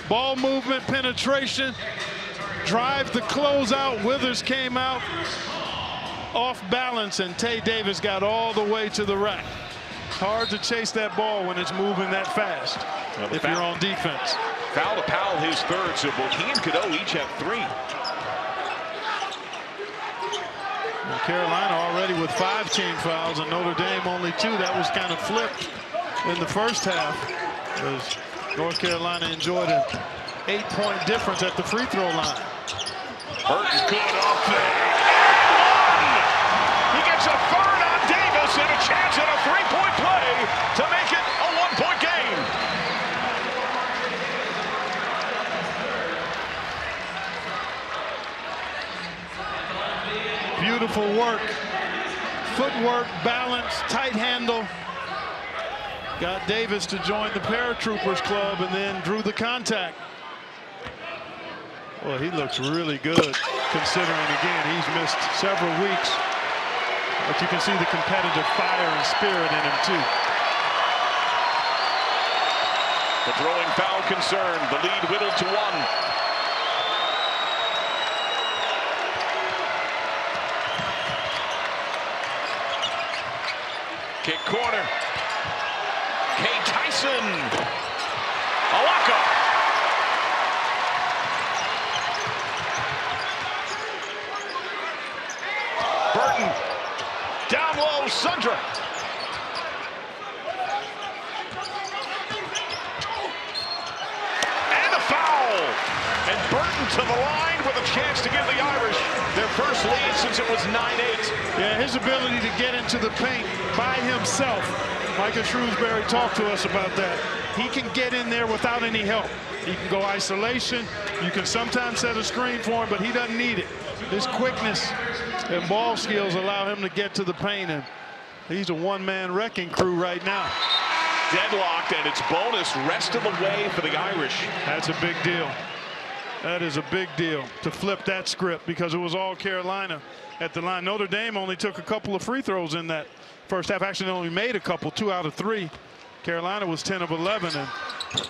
ball movement, penetration, drive the closeout. Withers came out off balance, and Tae Davis got all the way to the rack. Hard to chase that ball when it's moving that fast if you're on defense. Foul to Powell, his 3rd, so both he and Cadeau each have 3. Well, Carolina already with 5 team fouls and Notre Dame only 2. That was kind of flipped in the first half as North Carolina enjoyed an 8-point difference at the free throw line. Burton good off there. He gets a 3rd on Davis and a chance at a 3-point play to make it a 1-point game. Beautiful work, footwork, balance, tight handle. Got Davis to join the paratroopers club and then drew the contact. Well, he looks really good considering, again, he's missed several weeks. But you can see the competitive fire and spirit in him, too. The throwing foul concerned. The lead whittled to 1. Sandra. And a foul. And Burton to the line with a chance to give the Irish their first lead since it was 9-8. Yeah, his ability to get into the paint by himself. Markus Shrewsberry talked to us about that. He can get in there without any help. He can go isolation. You can sometimes set a screen for him, but he doesn't need it. His quickness and ball skills allow him to get to the paint, and he's a one-man wrecking crew right now. Deadlocked, and it's bonus rest of the way for the Irish. That's a big deal. That is a big deal to flip that script, because it was all Carolina at the line. Notre Dame only took a couple of free throws in that first half. Actually, they only made a couple, 2 out of 3. Carolina was 10 of 11, and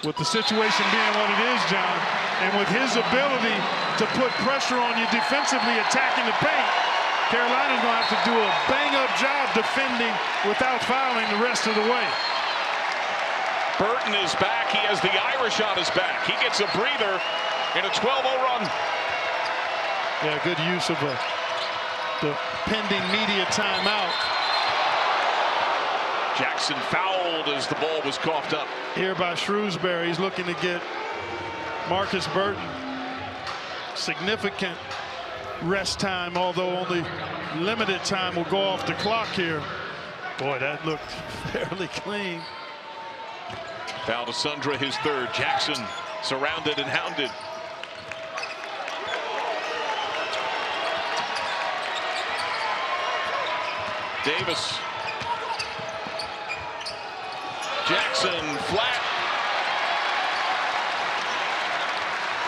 with the situation being what it is, John, and with his ability to put pressure on you defensively, attacking the paint, Carolina's going to have to do a bang-up job defending without fouling the rest of the way. Burton is back. He has the Irish on his back. He gets a breather in a 12-0 run. Yeah, good use of the pending media timeout. Jackson fouled as the ball was coughed up. Here by Shrewsberry. He's looking to get Markus Burton significant rest time, although only limited time will go off the clock here. Boy, that looked fairly clean. Foul to Sandra, his third. Jackson surrounded and hounded. Davis. Jackson flat.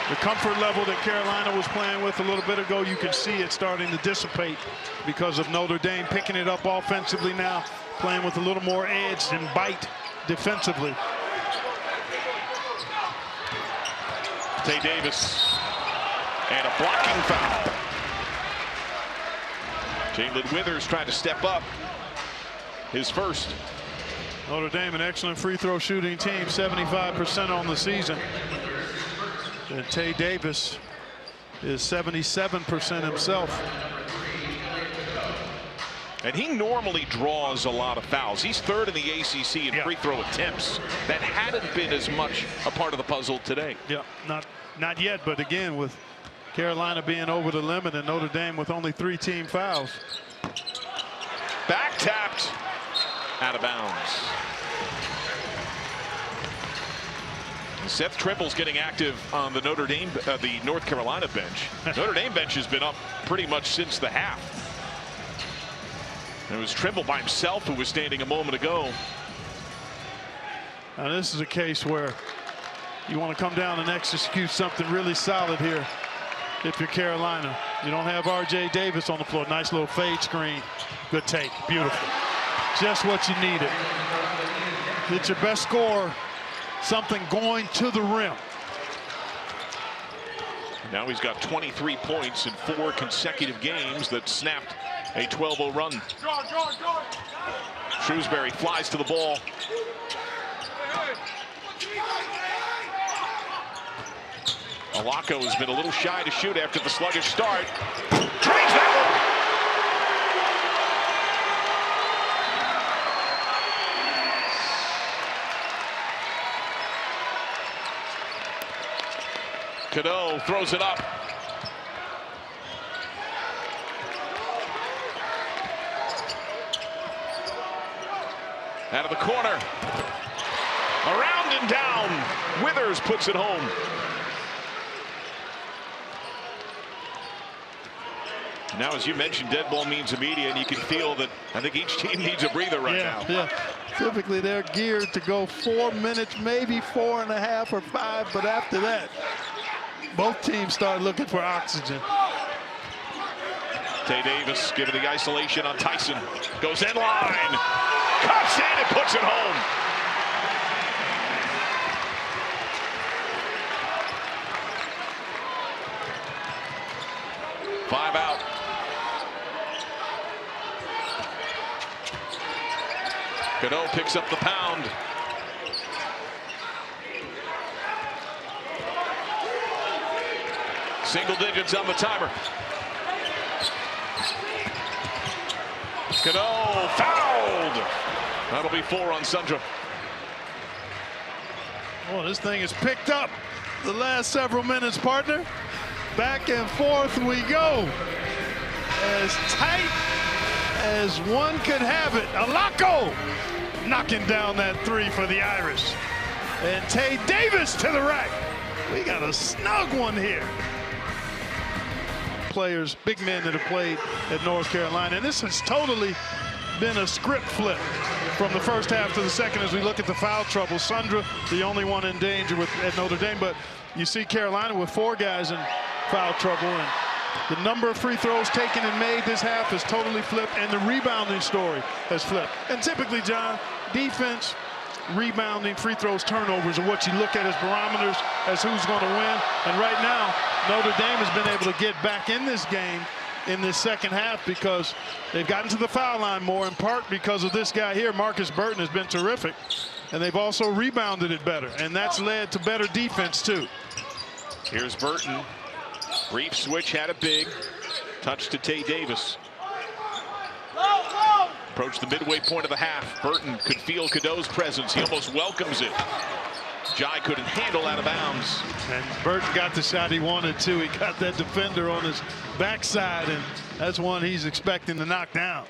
The comfort level that Carolina was playing with a little bit ago, you can see it starting to dissipate because of Notre Dame picking it up offensively now, playing with a little more edge and bite defensively. Tae Davis, and a blocking foul. Jalen Withers trying to step up, his first. Notre Dame, an excellent free throw shooting team, 75% on the season. And Tae Davis is 77% himself. And he normally draws a lot of fouls. He's third in the ACC in free throw attempts. That hadn't been as much a part of the puzzle today. Yeah, not yet, but again, with Carolina being over the limit and Notre Dame with only 3 team fouls. Back tapped, out of bounds. And Seth Trimble's getting active on the the North Carolina bench. Notre Dame bench has been up pretty much since the half. It was Trimble by himself who was standing a moment ago. Now this is a case where you want to come down and execute something really solid here. If you're Carolina, you don't have R.J. Davis on the floor. Nice little fade screen. Good take. Beautiful. Just what you needed. Get your best score. Something going to the rim. Now he's got 23 points in 4 consecutive games that snapped a 12-0 run. Shrewsberry flies to the ball. Alako has been a little shy to shoot after the sluggish start. Drains that one. Cadeau throws it up. Out of the corner. Around and down. Withers puts it home. Now, as you mentioned, dead ball means immediate, and you can feel that I think each team needs a breather right now. Yeah. Typically, they're geared to go 4 minutes, maybe 4.5 or 5, but after that, both teams start looking for oxygen. Tae Davis giving the isolation on Tyson. Goes in line. Cuts in and puts it home. Five out. Cadeau picks up the pound. Single digits on the timer. Cadeau fouled. That'll be 4 on Sundra. Oh, this thing is picked up the last several minutes, partner. Back and forth we go. As tight as one could have it. Alako knocking down that 3 for the Irish. And Tae Davis to the rack. We got a snug one here. Players, big men that have played at North Carolina. And this has totally been a script flip from the first half to the second as we look at the foul trouble. Sundra, the only one in danger at Notre Dame, but you see Carolina with 4 guys in foul trouble, and the number of free throws taken and made this half has totally flipped, and the rebounding story has flipped. And typically, John, defense, rebounding, free throws, turnovers are what you look at as barometers as who's going to win. And right now, Notre Dame has been able to get back in this game in this second half because they've gotten to the foul line more, in part because of this guy here. Markus Burton has been terrific, and they've also rebounded it better, and that's led to better defense too. Here's Burton. Brief switch, had a big touch to Tae Davis. Approached the midway point of the half. Burton could feel Cadeau's presence. He almost welcomes it. Jai couldn't handle out of bounds. And Burton got the shot he wanted to. He got that defender on his backside, and that's one he's expecting to knock down.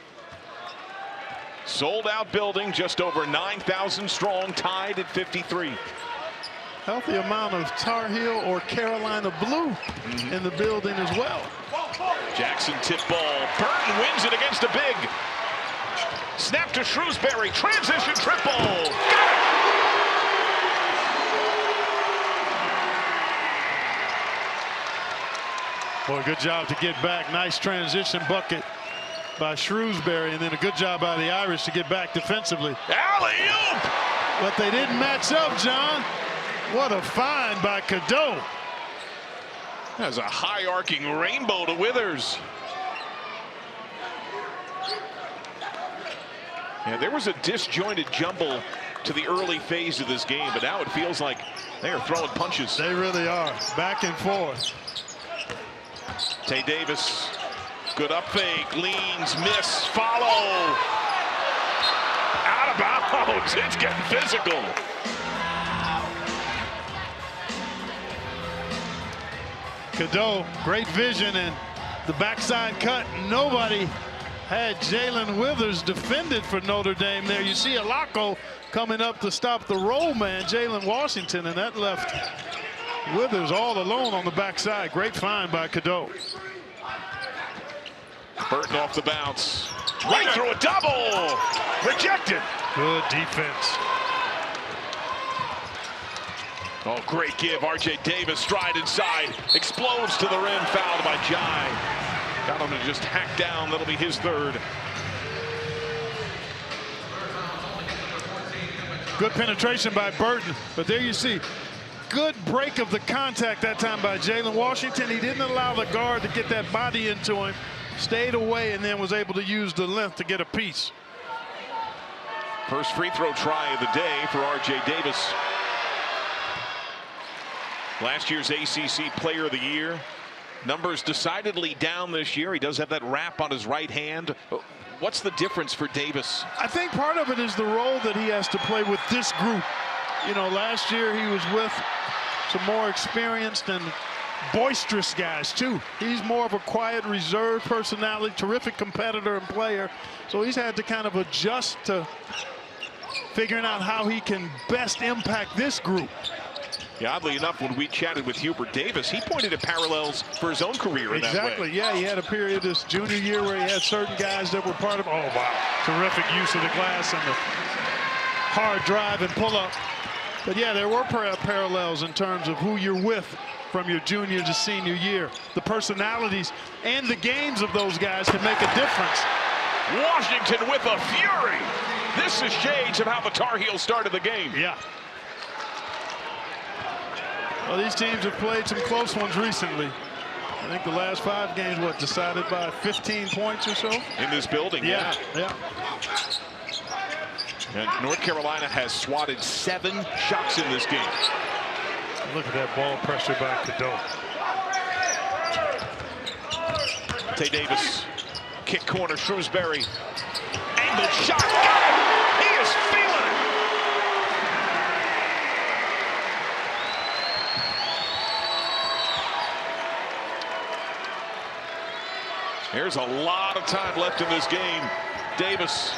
Sold out building, just over 9,000 strong, tied at 53. Healthy amount of Tar Heel or Carolina blue in the building as well. Jackson tip ball. Burton wins it against a big. Snap to Shrewsberry. Transition triple. Got it! Boy, good job to get back. Nice transition bucket by Shrewsberry, and then a good job by the Irish to get back defensively. Alley-oop! But they didn't match up, John. What a find by Cadeau. That's a high arcing rainbow to Withers. Yeah, there was a disjointed jumble to the early phase of this game, but now it feels like they are throwing punches. They really are. Back and forth. Tae Davis, good up fake, leans, miss, follow. Out of bounds. It's getting physical. Cadeau, great vision, and the backside cut. Nobody had Jalen Withers defended for Notre Dame there. You see Alako coming up to stop the roll man, Jalen Washington, and that left Withers all alone on the backside. Great find by Cadeau. Burton off the bounce. Right through a double. Rejected. Good defense. Oh, great give. RJ Davis stride inside. Explodes to the rim. Fouled by Jai. Got him to just hack down. That'll be his 3rd. Good penetration by Burton. But there you see, good break of the contact that time by Jalen Washington. He didn't allow the guard to get that body into him. Stayed away and then was able to use the length to get a piece. First free throw try of the day for RJ Davis. Last year's ACC Player of the Year. Numbers decidedly down this year. He does have that wrap on his right hand. What's the difference for Davis? I think part of it is the role that he has to play with this group. You know, last year he was with some more experienced and boisterous guys too. He's more of a quiet, reserved personality, terrific competitor and player. So he's had to kind of adjust to figuring out how he can best impact this group. Yeah, oddly enough, when we chatted with Hubert Davis, he pointed at parallels for his own career in that way. Exactly, yeah, he had a period this junior year where he had certain guys that were part of, oh wow, terrific use of the glass and the hard drive and pull up. But yeah, there were parallels in terms of who you're with from your junior to senior year. The personalities and the games of those guys can make a difference. Washington with a fury. This is shades of how the Tar Heels started the game. Yeah. Well, these teams have played some close ones recently. I think the last 5 games, what, decided by 15 points or so? In this building, yeah. And North Carolina has swatted 7 shots in this game. Look at that ball pressure by Cadeau. Tae Davis, kick corner, Shrewsberry. Angled shot, got it! He is There's a lot of time left in this game. Davis,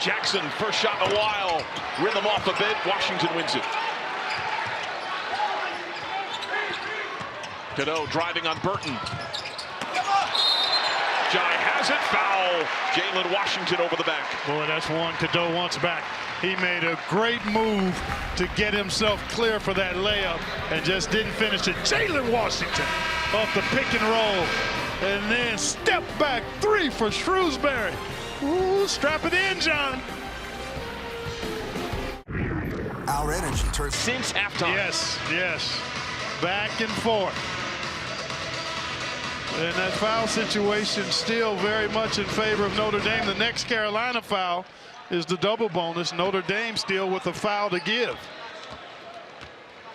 Jackson, first shot in a while. Rhythm off a bit. Washington wins it. Cadeau driving on Burton. Jai has it. Foul. Jalen Washington over the back. Boy, that's one Cadeau wants back. He made a great move to get himself clear for that layup and just didn't finish it. Jalen Washington off the pick and roll. And then step back three for Shrewsberry. Ooh, strap it in, John. Our energy turns since halftime. Yes, yes. Back and forth. And that foul situation still very much in favor of Notre Dame. The next Carolina foul is the double bonus. Notre Dame still with a foul to give.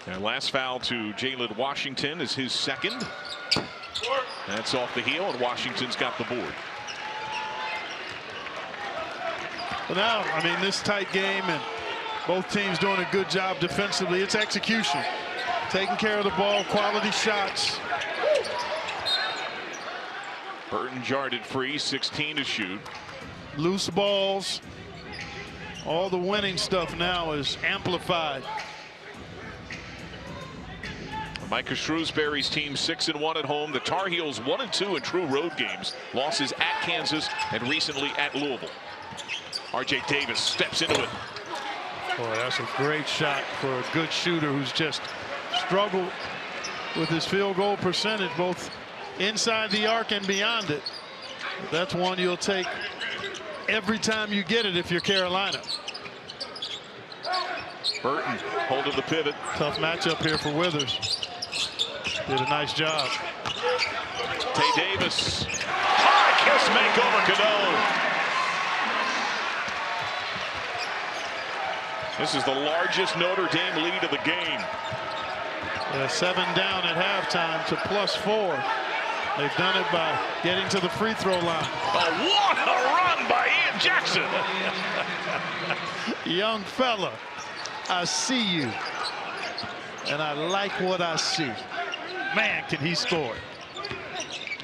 And last foul to Jalen Washington is his second. That's off the heel, and Washington's got the board. Well, now, I mean, this tight game and both teams doing a good job defensively. It's execution. Taking care of the ball, quality shots. Burton jarred it free, 16 to shoot. Loose balls. All the winning stuff now is amplified. Markus Shrewsberry's team 6-1 at home. The Tar Heels 1-2 in true road games. Losses at Kansas and recently at Louisville. RJ Davis steps into it. Boy, that's a great shot for a good shooter who's just struggled with his field goal percentage, both inside the arc and beyond it. That's one you'll take every time you get it if you're Carolina. Burton holding the pivot. Tough matchup here for Withers. Did a nice job. Tae Davis. High kiss makeover Cadeau. This is the largest Notre Dame lead of the game. 7 down at halftime to +4. They've done it by getting to the free throw line. Oh, what a run by Ian Jackson. Young fella, I see you. And I like what I see. Man, can he score.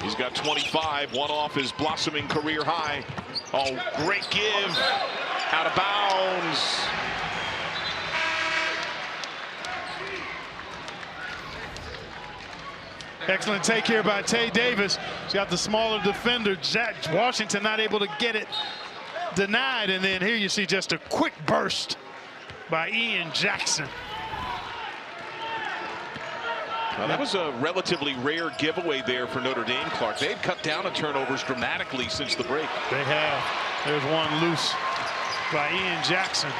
He's got 25, one off his blossoming career high. Oh, great give. Out of bounds. Excellent take here by Tae Davis. He's got the smaller defender. Washington not able to get it denied. And then here you see just a quick burst by Ian Jackson. Well, that was a relatively rare giveaway there for Notre Dame, Clark. They've cut down on turnovers dramatically since the break. They have. There's one loose by Ian Jackson.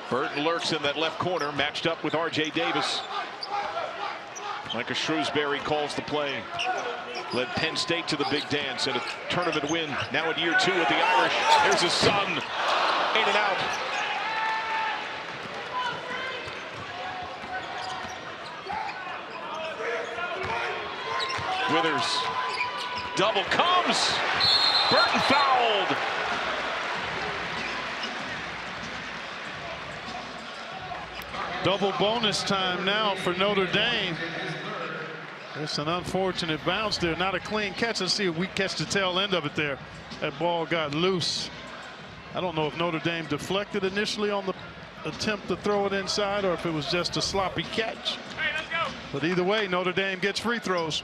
Burton lurks in that left corner, matched up with RJ Davis. Markus Shrewsberry calls the play. Led Penn State to the big dance and a tournament win. Now in year 2 with the Irish. There's his son. In and out. Withers. Double comes. Burton fouled. Double bonus time now for Notre Dame. It's an unfortunate bounce there. Not a clean catch. Let's see if we catch the tail end of it there. That ball got loose. I don't know if Notre Dame deflected initially on the attempt to throw it inside or if it was just a sloppy catch. Hey, let's go. But either way, Notre Dame gets free throws.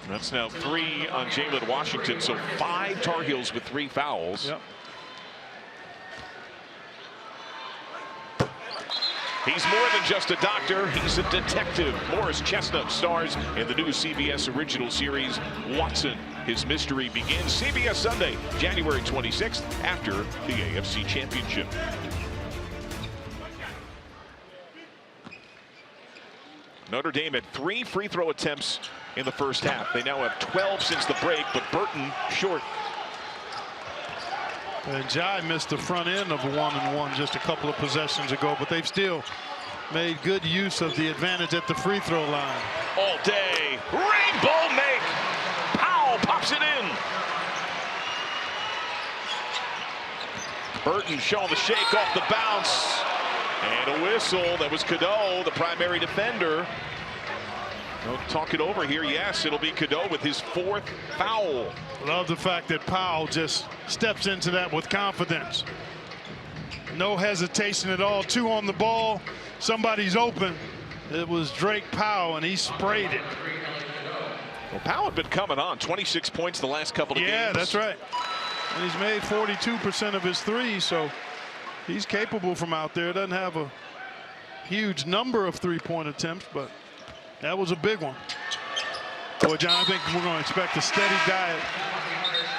That's now 3 on Jalen Washington. So 5 Tar Heels with 3 fouls. Yep. He's more than just a doctor, he's a detective. Morris Chestnut stars in the new CBS original series, Watson. His mystery begins CBS Sunday, January 26th, after the AFC Championship. Notre Dame had 3 free throw attempts in the first half. They now have 12 since the break, but Burton short. And Jai missed the front end of a 1-and-1 just a couple of possessions ago, but they've still made good use of the advantage at the free throw line. All day, rainbow make. Powell pops it in. Burton showing the shake off the bounce. And a whistle. That was Cadeau, the primary defender. They'll talk it over here. Yes, it'll be Cadeau with his 4th foul. Love the fact that Powell just steps into that with confidence. No hesitation at all. 2 on the ball. Somebody's open. It was Drake Powell, and he sprayed it. Well, Powell had been coming on. 26 points the last couple of games. Yeah, that's right. And he's made 42% of his threes, so he's capable from out there. Doesn't have a huge number of three-point attempts, but that was a big one. Boy, John, I think we're going to expect a steady diet.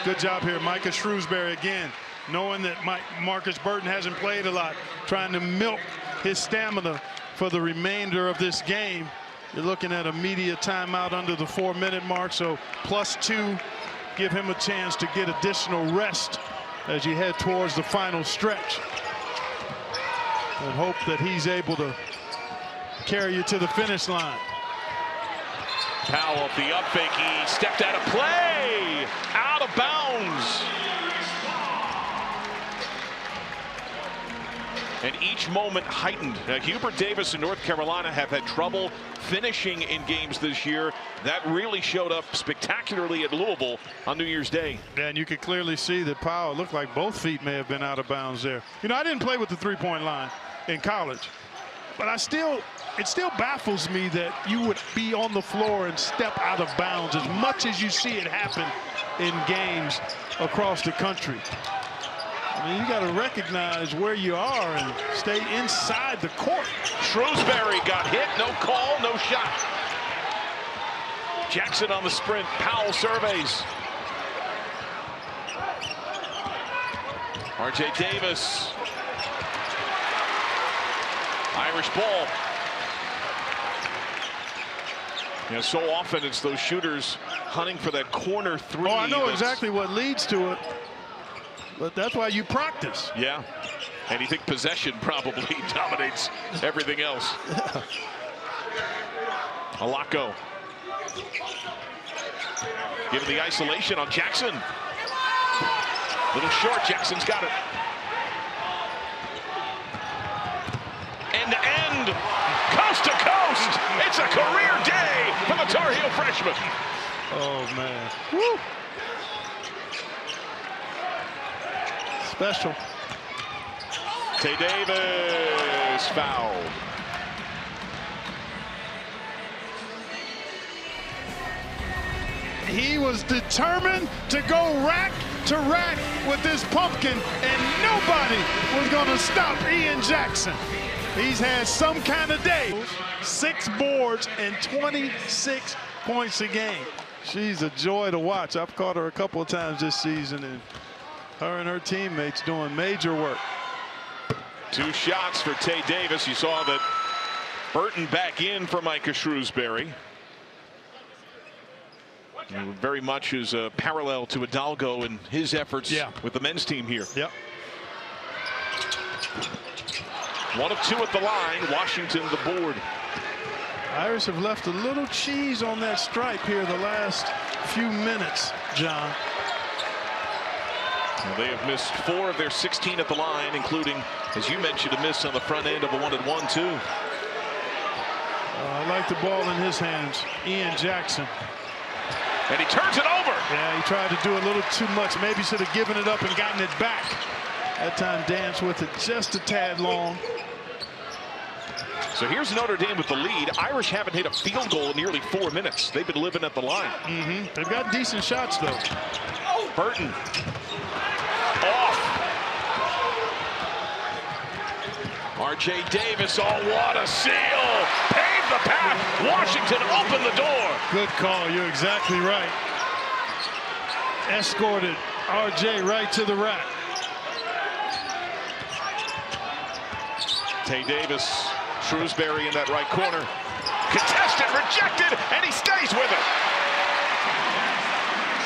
Good job here. Markus Shrewsberry again, knowing that Markus Burton hasn't played a lot, trying to milk his stamina for the remainder of this game. You're looking at a media timeout under the 4-minute mark, so +2. Give him a chance to get additional rest as you head towards the final stretch. And hope that he's able to carry you to the finish line. Powell, the up fake, he stepped out of play, out of bounds. And each moment heightened. Hubert Davis and North Carolina have had trouble finishing in games this year. That really showed up spectacularly at Louisville on New Year's Day. Yeah, and you could clearly see that Powell looked like both feet may have been out of bounds there. You know, I didn't play with the three-point line in college, but it still baffles me that you would be on the floor and step out of bounds as much as you see it happen in games across the country. I mean, you got to recognize where you are and stay inside the court. Shrewsberry got hit, no call, no shot. Jackson on the sprint, Powell surveys. R.J. Davis. Irish ball. You know, so often it's those shooters hunting for that corner three. Oh, I know exactly what leads to it. But that's why you practice. Yeah. And you think possession probably dominates everything else. Alako. Given the isolation on Jackson. Little short, Jackson's got it. End to end, coast to coast. It's a career day for the Tar Heel freshman. Oh, man. Woo. Special. Tae Davis fouled. He was determined to go rack to rack with this pumpkin, and nobody was going to stop Ian Jackson. He's had some kind of day. 6 boards and 26 points a game. She's a joy to watch. I've caught her a couple of times this season, and her and her teammates doing major work. 2 shots for Tae Davis. You saw that Burton back in for Markus Shrewsberry. Very much is a parallel to Hidalgo in his efforts with the men's team here. Yep. 1 of 2 at the line. Washington the board. Irish have left a little cheese on that stripe here the last few minutes, John. Well, they have missed 4 of their 16 at the line, including, as you mentioned, a miss on the front end of a 1-and-1 too. I like the ball in his hands, Ian Jackson. And he turns it over. Yeah, he tried to do a little too much. Maybe should have given it up and gotten it back. That time danced with it just a tad long. So here's Notre Dame with the lead. Irish haven't hit a field goal in nearly 4 minutes. They've been living at the line. They've got decent shots, though. Burton. Off. R.J. Davis, oh, what a seal. Paved the path. Washington opened the door. Good call. You're exactly right. Escorted R.J. right to the rack. Tae Davis, Shrewsberry in that right corner. Contested, rejected, and he stays with it.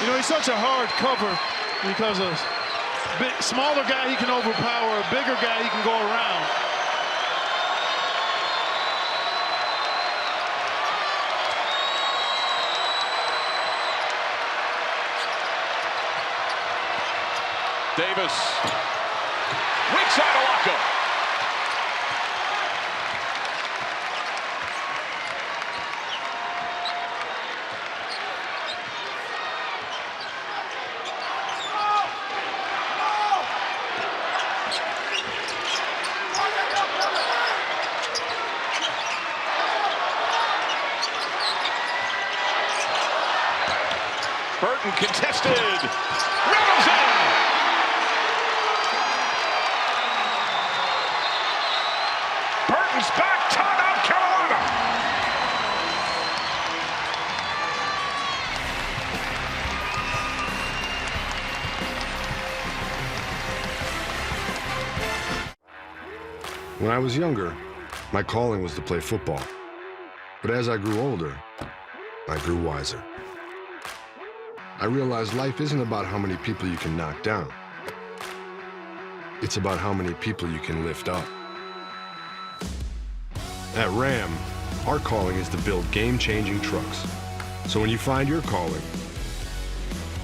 You know, he's such a hard cover because a smaller guy he can overpower, a bigger guy he can go around. Davis, weak side Alako. Burton contested. Rattles in. Burton's back. Timeout, Carolina. When I was younger, my calling was to play football. But as I grew older, I grew wiser. I realized life isn't about how many people you can knock down. It's about how many people you can lift up. At Ram, our calling is to build game-changing trucks. So when you find your calling,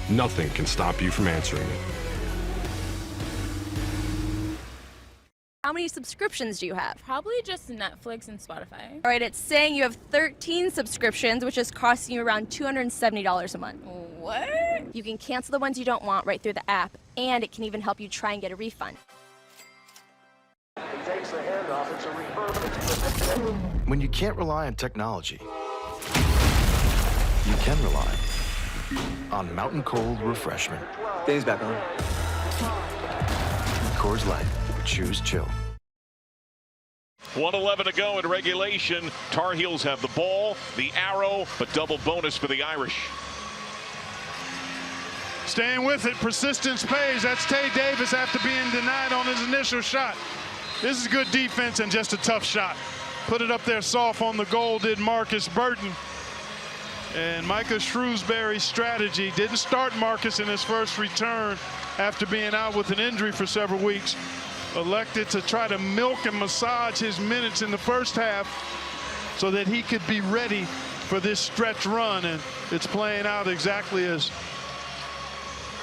nothing can stop you from answering it. How many subscriptions do you have? Probably just Netflix and Spotify. All right, it's saying you have 13 subscriptions, which is costing you around $270 a month. What? You can cancel the ones you don't want right through the app, and it can even help you try and get a refund. When you can't rely on technology, you can rely on Mountain Cold Refreshment. Dave's back on. Coors Light. Choose chill. 1:11 to go in regulation. Tar Heels have the ball, the arrow, but double bonus for the Irish. Staying with it, persistence pays. That's Tae Davis after being denied on his initial shot. This is good defense and just a tough shot. Put it up there soft on the goal, did Markus Burton. And Markus Shrewsberry's strategy didn't start Markus in his first return after being out with an injury for several weeks. Elected to try to milk and massage his minutes in the first half so that he could be ready for this stretch run, and it's playing out exactly as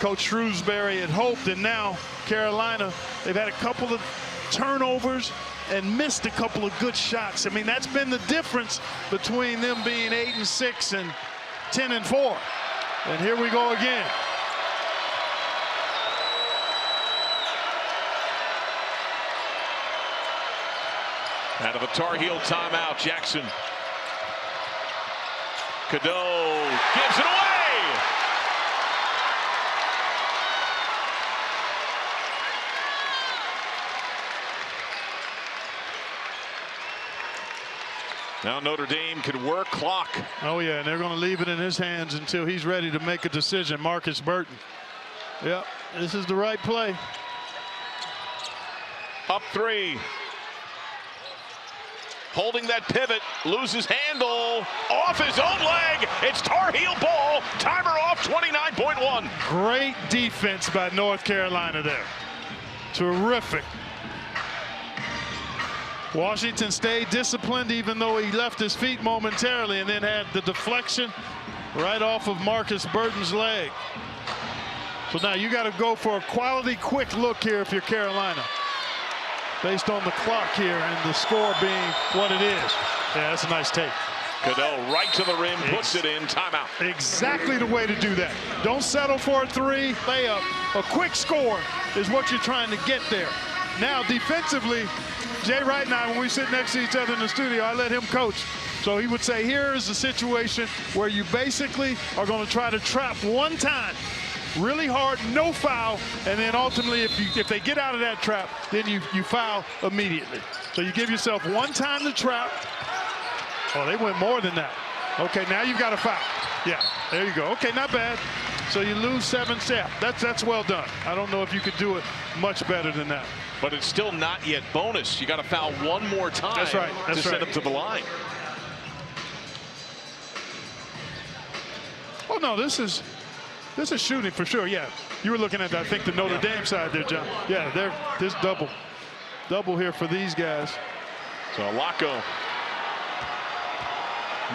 Coach Shrewsberry had hoped. And now Carolina, they've had a couple of turnovers and missed a couple of good shots. I mean, that's been the difference between them being 8-6 and 10-4. And here we go again. Out of a Tar Heel timeout, Jackson. Cadeau gives it away. Now Notre Dame can work clock. Oh yeah, and they're going to leave it in his hands until he's ready to make a decision. Markus Burton. Yep, this is the right play. Up 3. Holding that pivot, loses handle, off his own leg. It's Tar Heel ball. Timer off, 29.1. Great defense by North Carolina there. Terrific. Washington stayed disciplined even though he left his feet momentarily, and then had the deflection right off of Markus Burton's leg. So now you got to go for a quality quick look here if you're Carolina, based on the clock here and the score being what it is. Yeah, that's a nice take. Cadeau right to the rim, puts it in, timeout. Exactly the way to do that. Don't settle for a 3 layup. A quick score is what you're trying to get there. Now defensively, Jay Wright and I, when we sit next to each other in the studio, I let him coach. So he would say, here is a situation where you basically are going to try to trap one time, really hard, no foul, and then ultimately if they get out of that trap, then you foul immediately. So you give yourself one time to trap. Oh, they went more than that. Okay, now you've got a foul. Yeah, there you go. Okay, not bad. So you lose 7 sets. That's well done. I don't know if you could do it much better than that. But it's still not yet bonus. You got to foul one more time. That's right. To send them to the line. Oh no, this is shooting for sure. Yeah, you were looking at, I think, the Notre Dame side there, John. Yeah, there's double here for these guys. So Laco,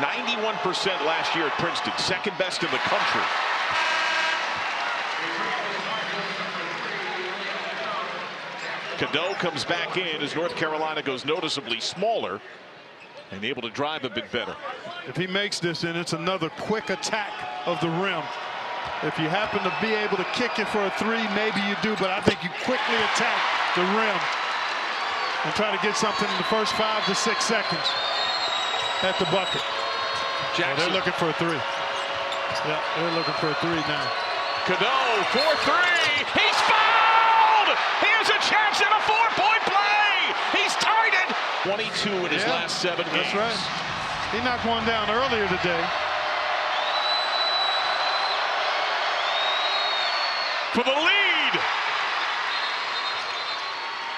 91% last year at Princeton, second best in the country. Cadeau comes back in as North Carolina goes noticeably smaller and able to drive a bit better. If he makes this, then it's another quick attack of the rim. If you happen to be able to kick it for a 3, maybe you do, but I think you quickly attack the rim and try to get something in the first 5 to 6 seconds at the bucket. Jackson. Oh, they're looking for a 3. Yeah, they're looking for a three now. Cadeau for three. He's fouled! Here's a chance at a 4-point play! He's tied it! 22 in his last 7 games. That's right. He knocked one down earlier today. For the lead!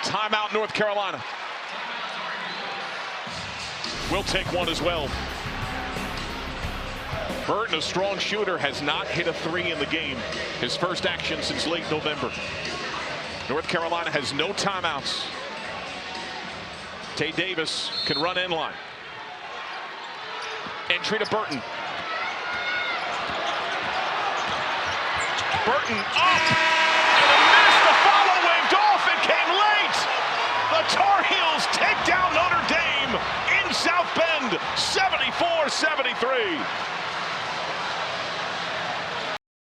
Timeout, North Carolina. We'll take one as well. Burton, a strong shooter, has not hit a three in the game. His first action since late November. North Carolina has no timeouts. Tae Davis can run end line. Entry to Burton. Burton up and a miss. The follow waved off. It came late. The Tar Heels take down Notre Dame in South Bend, 74-73.